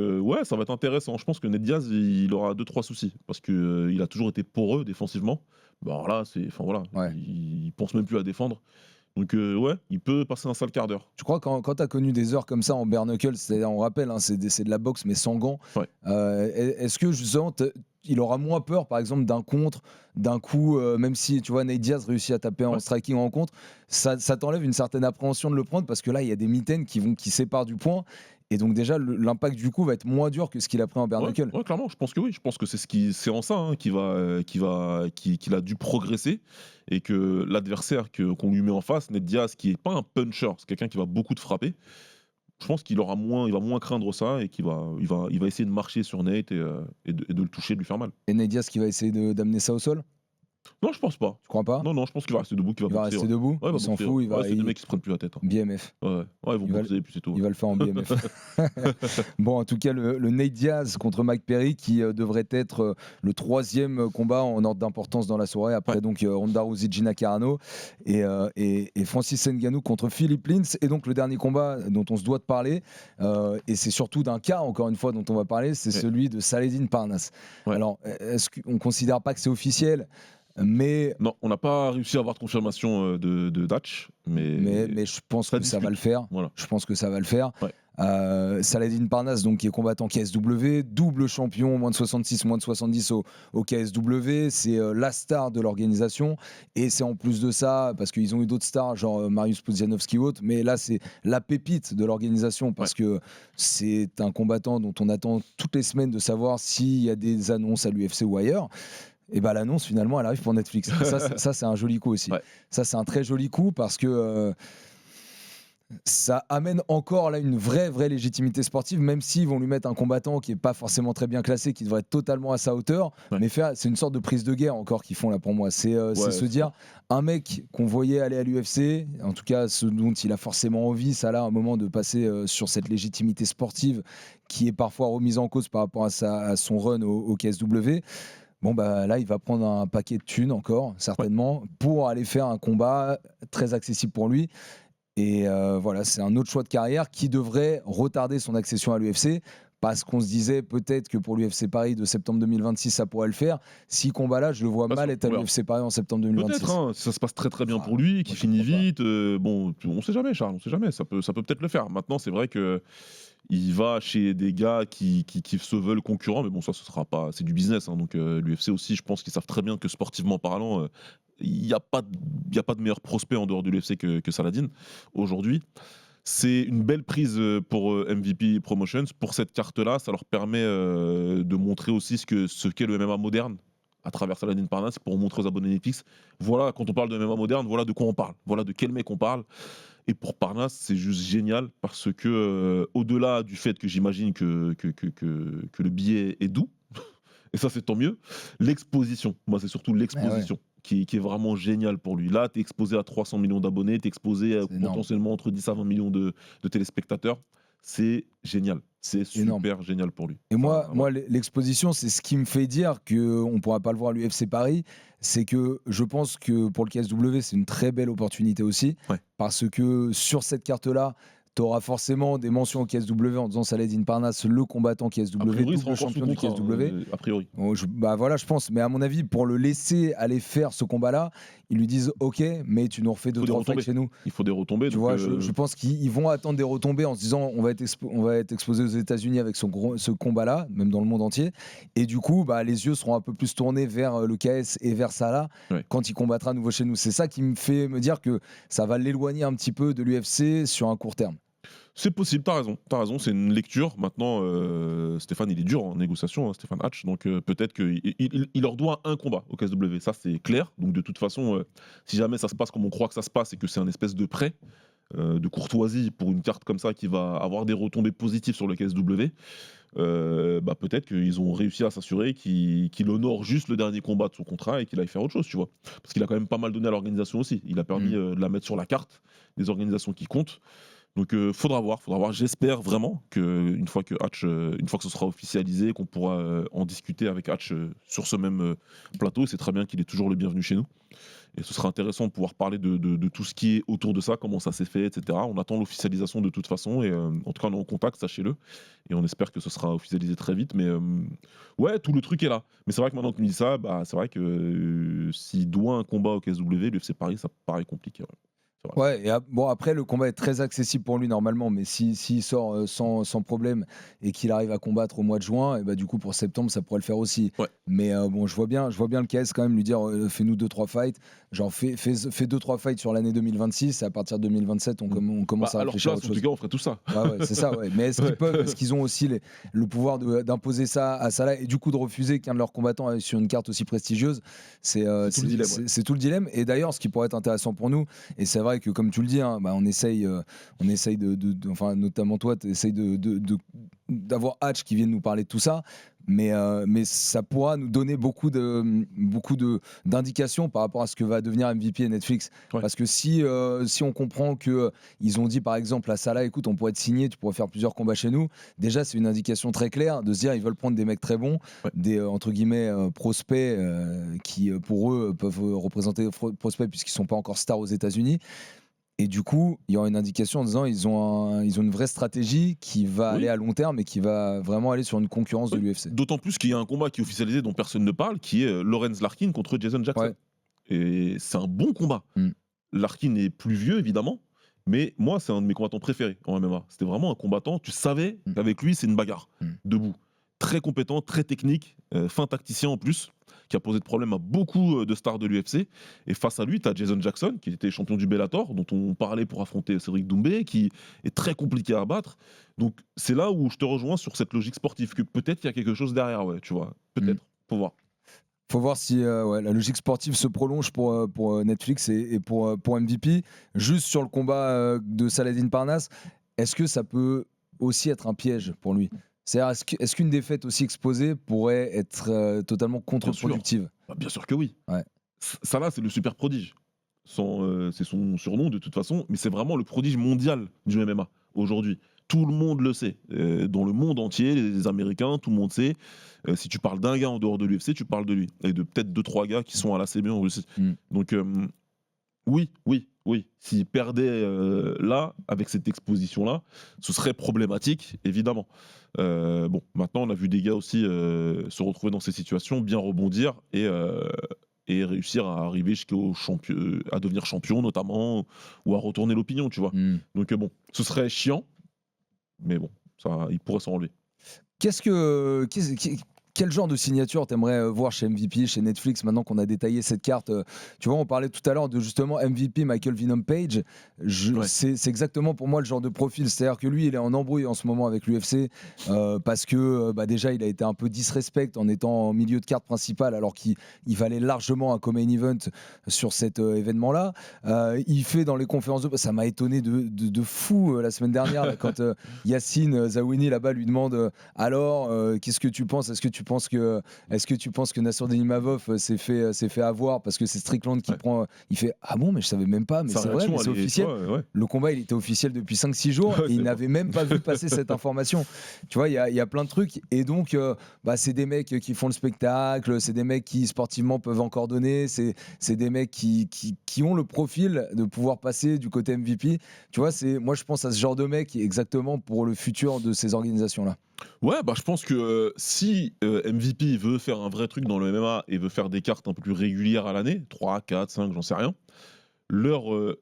ça va être intéressant. Je pense que Nate Diaz, il aura 2-3 soucis parce qu'il a toujours été poreux défensivement. Alors là, il pense même plus à défendre. Donc il peut passer un sale quart d'heure. Tu crois quand tu as connu des heures comme ça en bare knuckle, c'est-à-dire on rappelle, c'est de la boxe mais sans gants. Est-ce que justement il aura moins peur, par exemple, d'un coup, même si tu vois Nate Diaz réussit à taper en striking en contre, ça t'enlève une certaine appréhension de le prendre parce que là il y a des mitaines qui séparent du point. Et donc déjà, l'impact du coup va être moins dur que ce qu'il a pris en bare knuckle. Ouais, clairement, je pense que oui. Je pense que c'est en ça qu'il a dû progresser et que l'adversaire qu'on lui met en face, Nate Diaz, qui est pas un puncher, c'est quelqu'un qui va beaucoup te frapper. je pense qu'il va moins craindre ça et qu'il va essayer de marcher sur Nate et de le toucher, de lui faire mal. Et Nate Diaz qui va essayer d'amener ça au sol? Non, je pense pas. Tu crois pas? Non, je pense qu'il va rester debout, qu'il va Il va boxer, rester debout? Ouais, Il s'en fout, c'est des mecs qui se prennent plus la tête. Hein. BMF. Ouais, ils vont Il va- boxer et puis c'est tout. Il va le faire en BMF. Bon, en tout cas, le Nate Diaz contre Mike Perry qui devrait être le 3e combat en ordre d'importance dans la soirée. Après, donc, Ronda Rousey, Gina Carano et Francis Ngannou contre Philippe Lins. Et donc, le dernier combat dont on se doit de parler, et c'est surtout d'un cas, encore une fois, dont on va parler, c'est celui de Saladin Parnasse. Ouais. Alors, est-ce qu'on ne considère pas que c'est officiel? Mais Non, on n'a pas réussi à avoir de confirmation de Dutch, mais je pense ça que ça discute. va le faire. Voilà. Je pense que ça va le faire. Ouais. Saladin Parnasse, donc, qui est combattant KSW, double champion, moins de 66, moins de 70 au KSW. C'est la star de l'organisation. Et c'est en plus de ça, parce qu'ils ont eu d'autres stars, genre Mariusz Pudzianowski ou autre, mais là, c'est la pépite de l'organisation, parce que c'est un combattant dont on attend toutes les semaines de savoir s'il y a des annonces à l'UFC ou ailleurs. Et bah l'annonce finalement elle arrive pour Netflix. Ça c'est un joli coup aussi. Ouais. Ça c'est un très joli coup parce que ça amène encore là une vraie légitimité sportive, même s'ils vont lui mettre un combattant qui est pas forcément très bien classé, qui devrait être totalement à sa hauteur. Ouais. Mais c'est une sorte de prise de guerre encore qu'ils font là pour moi. C'est se dire un mec qu'on voyait aller à l'UFC, en tout cas ce dont il a forcément envie, ça là, un moment de passer sur cette légitimité sportive qui est parfois remise en cause par rapport à son run au KSW. Bon bah là il va prendre un paquet de thunes encore certainement pour aller faire un combat très accessible pour lui et voilà, c'est un autre choix de carrière qui devrait retarder son accession à l'UFC parce qu'on se disait peut-être que pour l'UFC Paris de septembre 2026 ça pourrait le faire. Si combat là je le vois mal être à l'UFC Paris en septembre 2026. Peut-être hein, ça se passe très bien pour lui, qui finit vite, bon on sait jamais Charles, on sait jamais, ça peut peut-être le faire. Maintenant c'est vrai que il va chez des gars qui se veulent concurrents, mais bon, ça, ce sera pas. C'est du business, hein, donc l'UFC aussi, je pense qu'ils savent très bien que sportivement parlant, il n'y a pas de meilleur prospect en dehors de l'UFC que Saladin aujourd'hui. C'est une belle prise pour MVP Promotions. Pour cette carte-là, ça leur permet de montrer aussi ce qu'est le MMA moderne à travers Saladin Parnasse pour montrer aux abonnés Netflix. Voilà, quand on parle de MMA moderne, voilà de quoi on parle, voilà de quel mec on parle. Et pour Parnasse, c'est juste génial parce que, au-delà du fait que j'imagine que le billet est doux, et ça c'est tant mieux, l'exposition, moi c'est surtout l'exposition qui est vraiment géniale pour lui. Là, tu es exposé à 300 millions d'abonnés, tu es exposé à potentiellement entre 10 à 20 millions de téléspectateurs. C'est génial, c'est super génial pour lui. Et moi, l'exposition, c'est ce qui me fait dire qu'on ne pourra pas le voir à l'UFC Paris. C'est que je pense que pour le KSW, c'est une très belle opportunité aussi. Parce que sur cette carte-là, tu auras forcément des mentions au KSW en disant Saladin Parnasse, le combattant KSW, double champion du KSW. A priori. Voilà, je pense. Mais à mon avis, pour le laisser aller faire ce combat-là, ils lui disent OK, mais tu nous refais 2-3 fights chez nous. Il faut des retombées. Tu vois, je pense qu'ils vont attendre des retombées en se disant on va être exposé aux États-Unis avec ce combat-là, même dans le monde entier. Et du coup, les yeux seront un peu plus tournés vers le KS et vers Salah quand il combattra à nouveau chez nous. C'est ça qui me fait me dire que ça va l'éloigner un petit peu de l'UFC sur un court terme. C'est possible, t'as raison, c'est une lecture. Maintenant, Stéphane, il est dur en négociation, hein, Stéphane Hatch, donc peut-être qu'il leur doit un combat au KSW, ça c'est clair. Donc de toute façon, si jamais ça se passe comme on croit que ça se passe et que c'est un espèce de prêt, de courtoisie pour une carte comme ça qui va avoir des retombées positives sur le KSW, peut-être qu'ils ont réussi à s'assurer qu'il honore juste le dernier combat de son contrat et qu'il aille faire autre chose, tu vois. Parce qu'il a quand même pas mal donné à l'organisation aussi. Il a permis de la mettre sur la carte des organisations qui comptent. Donc faudra voir. J'espère vraiment qu'une fois que ce sera officialisé, qu'on pourra en discuter avec Hatch sur ce même plateau. C'est très bien qu'il est toujours le bienvenu chez nous. Et ce sera intéressant de pouvoir parler de tout ce qui est autour de ça, comment ça s'est fait, etc. On attend l'officialisation de toute façon. Et en tout cas, on est en contact, sachez-le. Et on espère que ce sera officialisé très vite. Mais tout le truc est là. Mais c'est vrai que maintenant que tu me dis ça, c'est vrai que s'il doit un combat au KSW, l'UFC Paris, ça paraît compliqué. Et après le combat est très accessible pour lui normalement, mais s'il sort sans problème et qu'il arrive à combattre au mois de juin, et du coup pour septembre ça pourrait le faire aussi. Mais je vois bien le KS quand même lui dire fais-nous 2-3 fights, genre fais 2-3 fights sur l'année 2026 et à partir de 2027 on commence à réfléchir à autre chose. En tout cas on ferait tout ça. C'est ça. Mais est-ce qu'ils ont aussi le pouvoir d'imposer ça à Salah et du coup de refuser qu'un de leurs combattants aille sur une carte aussi prestigieuse? C'est tout le dilemme. Et d'ailleurs ce qui pourrait être intéressant pour nous, et c'est vrai vrai que comme tu le dis, hein, on essaye enfin notamment toi, tu essayes d'avoir Hatch qui vienne nous parler de tout ça. Mais ça pourra nous donner beaucoup d'indications par rapport à ce que va devenir MVP et Netflix. Ouais. Parce que si on comprend qu'ils ont dit par exemple à Salah, écoute, on pourrait te signer, tu pourrais faire plusieurs combats chez nous, déjà c'est une indication très claire de se dire ils veulent prendre des mecs très bons, des entre guillemets prospects qui pour eux peuvent représenter des prospects puisqu'ils ne sont pas encore stars aux États-Unis. Et du coup, il y aura une indication en disant ils ont une vraie stratégie qui va aller à long terme et qui va vraiment aller sur une concurrence de l'UFC. D'autant plus qu'il y a un combat qui est officialisé dont personne ne parle, qui est Lawrence Larkin contre Jason Jackson. Ouais. Et c'est un bon combat. Larkin est plus vieux, évidemment, mais moi, c'est un de mes combattants préférés en MMA. C'était vraiment un combattant, tu savais qu'avec lui, c'est une bagarre, debout. Très compétent, très technique, fin tacticien en plus, qui a posé de problème à beaucoup de stars de l'UFC. Et face à lui, tu as Jason Jackson, qui était champion du Bellator, dont on parlait pour affronter Cédric Doumbé, qui est très compliqué à battre. Donc c'est là où je te rejoins sur cette logique sportive, que peut-être il y a quelque chose derrière, ouais, tu vois. Peut-être, faut voir. Faut voir si la logique sportive se prolonge pour Netflix et pour MVP. Juste sur le combat de Saladin Parnasse, est-ce que ça peut aussi être un piège pour lui ? C'est-à-dire, est-ce qu'une défaite aussi exposée pourrait être totalement contre-productive ? Bien sûr que oui. Ouais. Salah, c'est le super prodige. C'est son surnom de toute façon, mais c'est vraiment le prodige mondial du MMA aujourd'hui. Tout le monde le sait. Dans le monde entier, les Américains, tout le monde sait. Si tu parles d'un gars en dehors de l'UFC, tu parles de lui. Et de peut-être 2-3 gars qui sont à la CB en Russie. Donc, oui. S'il perdait là, avec cette exposition-là, ce serait problématique, évidemment. Bon, maintenant, on a vu des gars aussi se retrouver dans ces situations, bien rebondir et réussir à arriver à devenir champion, notamment, ou à retourner l'opinion, tu vois. Donc, bon, ce serait chiant, mais bon, ça, il pourrait s'en enlever. Quel genre de signature t'aimerais voir chez MVP, chez Netflix, maintenant qu'on a détaillé cette carte? Tu vois, on parlait tout à l'heure de justement MVP Michael Venom Page. C'est exactement pour moi le genre de profil. C'est-à-dire que lui, il est en embrouille en ce moment avec l'UFC parce que déjà, il a été un peu disrespect en étant en milieu de carte principale alors qu'il valait largement un co-main event sur cet événement-là. Il fait dans les conférences de... Ça m'a étonné de fou la semaine dernière là, quand Yacine Zawini là-bas lui demande alors, qu'est-ce que tu penses? Est-ce que tu penses que Nassour Imavov s'est fait avoir parce que c'est Strickland qui prend... Il fait ah bon, mais je savais même pas, mais c'est vrai, mais c'est officiel. Ouais. Le combat, il était officiel depuis 5-6 jours et il n'avait même pas vu passer cette information. Tu vois, il y a plein de trucs et donc c'est des mecs qui font le spectacle, c'est des mecs qui sportivement peuvent encore donner, c'est des mecs qui ont le profil de pouvoir passer du côté MVP. Tu vois, moi je pense à ce genre de mec exactement pour le futur de ces organisations-là. Ouais, je pense que si MVP veut faire un vrai truc dans le MMA et veut faire des cartes un peu plus régulières à l'année, 3, 4, 5, j'en sais rien, leur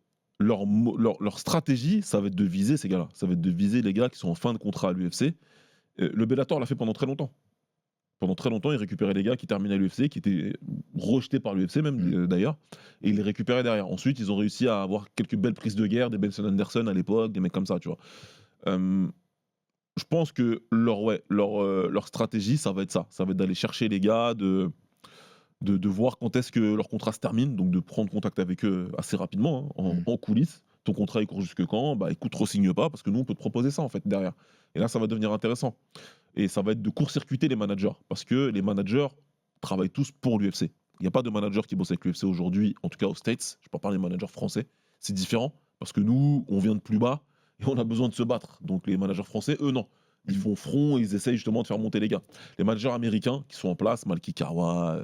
stratégie, ça va être de viser ces gars-là. Ça va être de viser les gars qui sont en fin de contrat à l'UFC. Le Bellator l'a fait pendant très longtemps. Pendant très longtemps, il récupérait les gars qui terminaient à l'UFC, qui étaient rejetés par l'UFC même d'ailleurs, et il les récupérait derrière. Ensuite, ils ont réussi à avoir quelques belles prises de guerre, des Benson Anderson à l'époque, des mecs comme ça, tu vois. Je pense que leur stratégie, ça va être ça. Ça va être d'aller chercher les gars, de voir quand est-ce que leur contrat se termine, donc de prendre contact avec eux assez rapidement, en coulisses. Ton contrat, il court jusque quand? Écoute, re-signe pas, parce que nous, on peut te proposer ça, en fait, derrière. Et là, ça va devenir intéressant. Et ça va être de court-circuiter les managers, parce que les managers travaillent tous pour l'UFC. Il n'y a pas de manager qui bosse avec l'UFC aujourd'hui, en tout cas aux States. Je ne parle pas des managers français. C'est différent, parce que nous, on vient de plus bas, et on a besoin de se battre. Donc les managers français, eux, non. Ils font front et ils essayent justement de faire monter les gars. Les managers américains qui sont en place, Malki Kawa,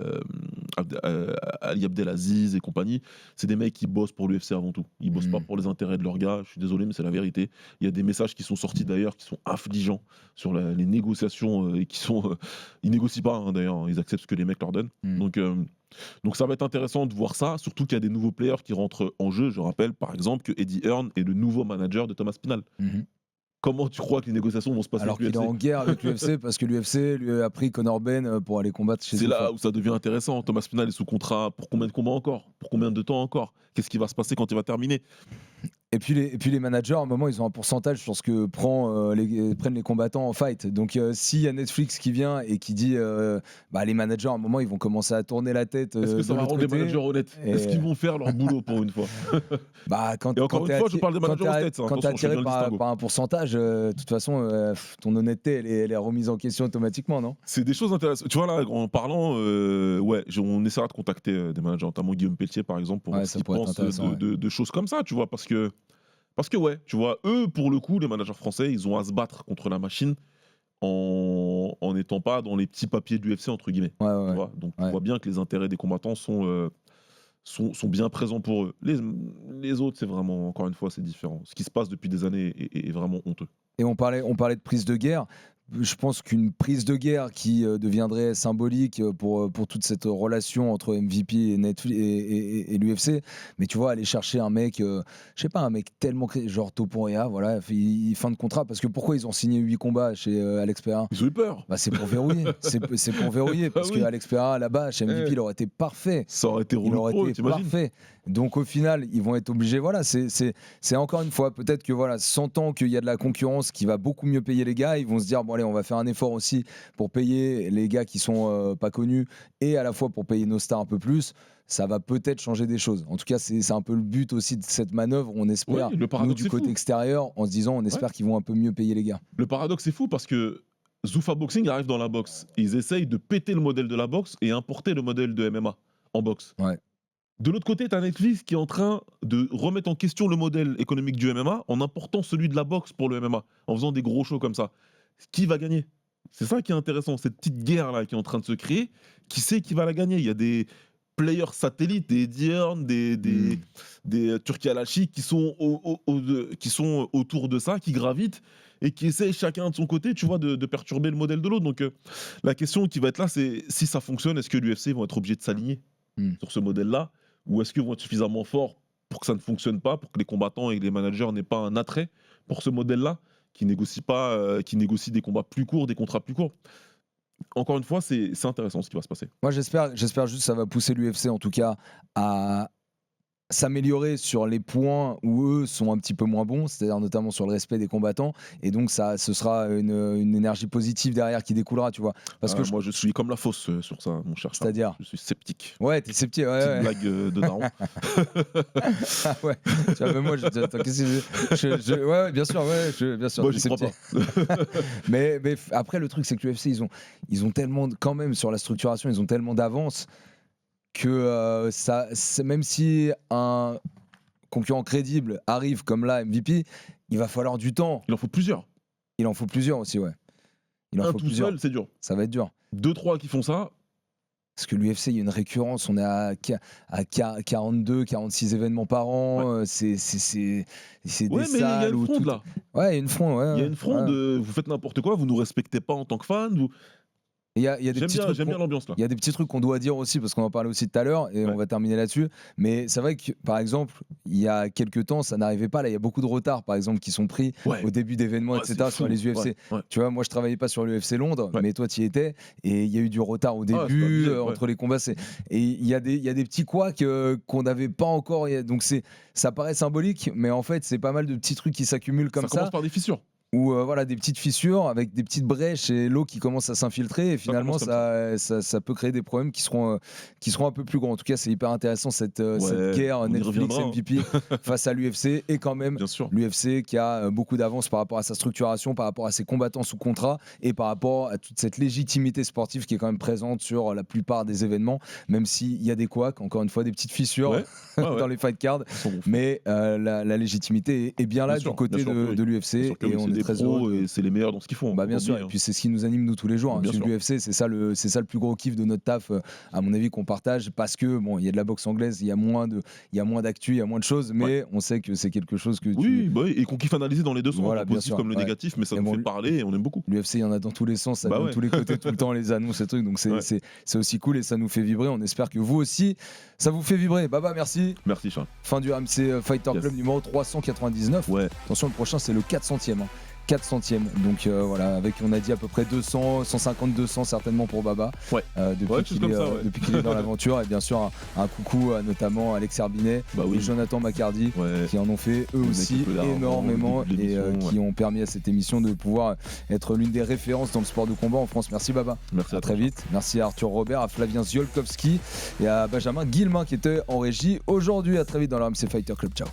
Ali Abdelaziz et compagnie, c'est des mecs qui bossent pour l'UFC avant tout. Ils bossent pas pour les intérêts de leurs gars. Je suis désolé, mais c'est la vérité. Il y a des messages qui sont sortis d'ailleurs qui sont affligeants sur les négociations et qui sont... ils négocient pas d'ailleurs, ils acceptent ce que les mecs leur donnent. Donc ça va être intéressant de voir ça, surtout qu'il y a des nouveaux players qui rentrent en jeu. Je rappelle par exemple que Eddie Hearn est le nouveau manager de Thomas Spinal. Comment tu crois que les négociations vont se passer? Alors qu'il est en guerre avec l'UFC parce que l'UFC lui a pris Conor Ben pour aller combattre chez eux. C'est là où ça devient intéressant. Thomas Spinal est sous contrat pour combien de combats encore? Pour combien de temps encore? Qu'est-ce qui va se passer quand il va terminer? Et puis les managers, à un moment, ils ont un pourcentage sur ce que prennent les combattants en fight. Donc, s'il y a Netflix qui vient et qui dit les managers, à un moment, ils vont commencer à tourner la tête. Est-ce que ça de va l'autre rendre les côté. managers honnêtes? Et- Est-ce qu'ils vont faire leur boulot pour une fois? Quand, Et encore quand une t'es fois, je atti- parle des quand managers t'es- honnêtes, hein. quand t'es Attention, je fais attiré bien le distinguo. par un pourcentage, de toute façon, ton honnêteté, elle est remise en question automatiquement, non? C'est des choses intéressantes. Tu vois, là, en parlant, on essaiera de contacter des managers, notamment Guillaume Pelletier, par exemple, pour Ouais, voir ça ce qu'ils pourrait être pensent intéressant, de choses comme ça, tu vois, parce que ouais, tu vois, eux, pour le coup, les managers français, ils ont à se battre contre la machine en n'étant pas dans les petits papiers de l'UFC, entre guillemets. Ouais, Tu ouais. vois. Donc, Ouais. on voit bien que les intérêts des combattants sont bien présents pour eux. Les autres, c'est vraiment, encore une fois, c'est différent. Ce qui se passe depuis des années est vraiment honteux. Et on parlait de prise de guerre. Je pense qu'une prise de guerre qui deviendrait symbolique pour toute cette relation entre MVP et Netflix et l'UFC, mais tu vois, aller chercher un mec, je sais pas, un mec tellement genre Topuria, voilà, fin de contrat, parce que pourquoi ils ont signé 8 combats chez Alex Pereira? Ils ont eu peur. Bah, c'est pour verrouiller, c'est pour verrouiller, parce Ah oui. que Alex Pereira là-bas, chez MVP, il aurait été parfait. Ça aurait été Il relou aurait pour eux, été t'imagines? parfait. Donc au final, ils vont être obligés. Voilà, c'est encore une fois, peut-être que voilà, sentant qu'il y a de la concurrence qui va beaucoup mieux payer les gars, ils vont se dire bon allez, on va faire un effort aussi pour payer les gars qui sont pas connus et à la fois pour payer nos stars un peu plus. Ça va peut-être changer des choses. En tout cas, c'est un peu le but aussi de cette manœuvre. On espère, Ouais, le nous paradoxe, du c'est côté fou. extérieur, en se disant, on espère qu'ils vont un peu mieux payer les gars. Le paradoxe, c'est fou parce que Zuffa Boxing arrive dans la boxe. Ils essayent de péter le modèle de la boxe et importer le modèle de MMA en boxe. Ouais. De l'autre côté, tu as Netflix qui est en train de remettre en question le modèle économique du MMA en important celui de la boxe pour le MMA, en faisant des gros shows comme ça. Qui va gagner? C'est ça qui est intéressant, cette petite guerre-là qui est en train de se créer. Qui sait qui va la gagner? Il y a des players satellites, des Diorn, des Turki Alashi qui sont autour de ça, qui gravitent et qui essayent chacun de son côté, tu vois, de perturber le modèle de l'autre. Donc la question qui va être là, c'est si ça fonctionne, est-ce que l'UFC vont être obligés de s'aligner sur ce modèle-là, ou est-ce qu'ils vont être suffisamment forts pour que ça ne fonctionne pas, pour que les combattants et les managers n'aient pas un attrait pour ce modèle-là, qui négocie des combats plus courts, des contrats plus courts. Encore une fois, c'est intéressant ce qui va se passer. Moi, j'espère juste que ça va pousser l'UFC en tout cas à s'améliorer sur les points où eux sont un petit peu moins bons, c'est-à-dire notamment sur le respect des combattants, et donc ce sera une énergie positive derrière qui découlera, tu vois. Parce que Moi, je suis comme la fausse sur ça, mon cher. C'est-à-dire Je suis sceptique. Ouais, t'es sceptique, ouais. Petite Ouais. blague de daron. Ah ouais. Tu vois, même moi, je dis, attends, qu'est-ce que ouais, bien sûr, bien sûr. Moi, t'es j'y crois sceptique. pas. mais après, le truc, c'est que l'UFC, ils ont tellement, quand même, sur la structuration, ils ont tellement d'avance que même si un concurrent crédible arrive comme là, MVP, il va falloir du temps. Il en faut plusieurs. Il en faut plusieurs aussi, ouais. Il en Un faut tout plusieurs. seul, c'est dur. Ça va être dur. 2-3 qui font ça. Parce que l'UFC, il y a une récurrence, on est à 42, 46 événements par an, c'est des Ouais, mais il y a salles une où fronde tout... là. Ouais, il y a une fronde, ouais. Il y a une fronde, vous faites n'importe quoi, vous nous respectez pas en tant que fan. Il y a des petits trucs J'aime bien l'ambiance là. Il y a des petits trucs qu'on doit dire aussi, parce qu'on en parlait aussi tout à l'heure, et Ouais. on va terminer là-dessus. Mais c'est vrai que, par exemple, il y a quelques temps, ça n'arrivait pas. Là, il y a beaucoup de retards, par exemple, qui sont pris Ouais. au début d'événements, Ouais, etc., c'est sur fou. les UFC. Ouais. Tu vois, moi, je travaillais pas sur l'UFC Londres, Ouais. mais toi, tu y étais. Et il y a eu du retard au c'est pas début, abusé, ouais. entre les combats. Et il y a des petits couacs qu'on n'avait pas encore. Donc, ça paraît symbolique, mais en fait, c'est pas mal de petits trucs qui s'accumulent comme Ça commence par des fissures. ou voilà, des petites fissures avec des petites brèches et l'eau qui commence à s'infiltrer, et finalement commence ça peut créer des problèmes qui seront un peu plus grands. En tout cas, c'est hyper intéressant cette guerre on y Netflix reviendra, hein. MVP face à l'UFC, et quand même Bien sûr. l'UFC qui a beaucoup d'avance par rapport à sa structuration, par rapport à ses combattants sous contrat, et par rapport à toute cette légitimité sportive qui est quand même présente sur la plupart des événements, même s'il y a des couacs, encore une fois, des petites fissures Ouais. Ouais, dans ouais. les fight cards, Ils sont bons. mais la légitimité est bien là, Bien sûr, du côté bien sûr que oui. de Bien l'UFC, sûr que et oui, on c'est est des très pros heureux. et c'est les meilleurs dans ce qu'ils font. Bah bien sûr, et puis c'est ce qui nous anime nous tous les jours. Bien sûr. L'UFC, c'est ça le plus gros kiff de notre taf, à mon avis, qu'on partage, parce que bon, il y a de la boxe anglaise, il y a moins d'actu, il y a moins de choses, mais on sait que c'est quelque chose que Oui, bah oui, et qu'on kiffe analyser dans les deux sens, Voilà, le bien positif sûr, comme le ouais. négatif, mais ça Mais nous bon, fait parler et on aime beaucoup. l'UFC, il y en a dans tous les sens, ça Bah vient de ouais. tous les côtés tout le temps, les annonces et trucs, donc Ouais. c'est aussi cool et ça nous fait vibrer. On espère que vous aussi, ça vous fait vibrer. Baba, merci. Merci Charles. Fin du RMC Fighter Yes. Club numéro 399. Ouais. Attention, le prochain, c'est le 400e. 4 centièmes. Donc voilà, avec on a dit à peu près 200, 150, 200 certainement pour Baba. Ouais. Depuis qu'il est dans l'aventure. Et bien sûr un coucou à notamment Alex Herbinet et Jonathan McCardy qui en ont fait eux aussi énormément et qui ont permis à cette émission de pouvoir être l'une des références dans le sport de combat en France. Merci Baba. Merci à très vite. Merci à Arthur Robert, à Flavien Ziolkowski et à Benjamin Guillemin qui était en régie aujourd'hui. À très vite dans le RMC Fighter Club. Ciao.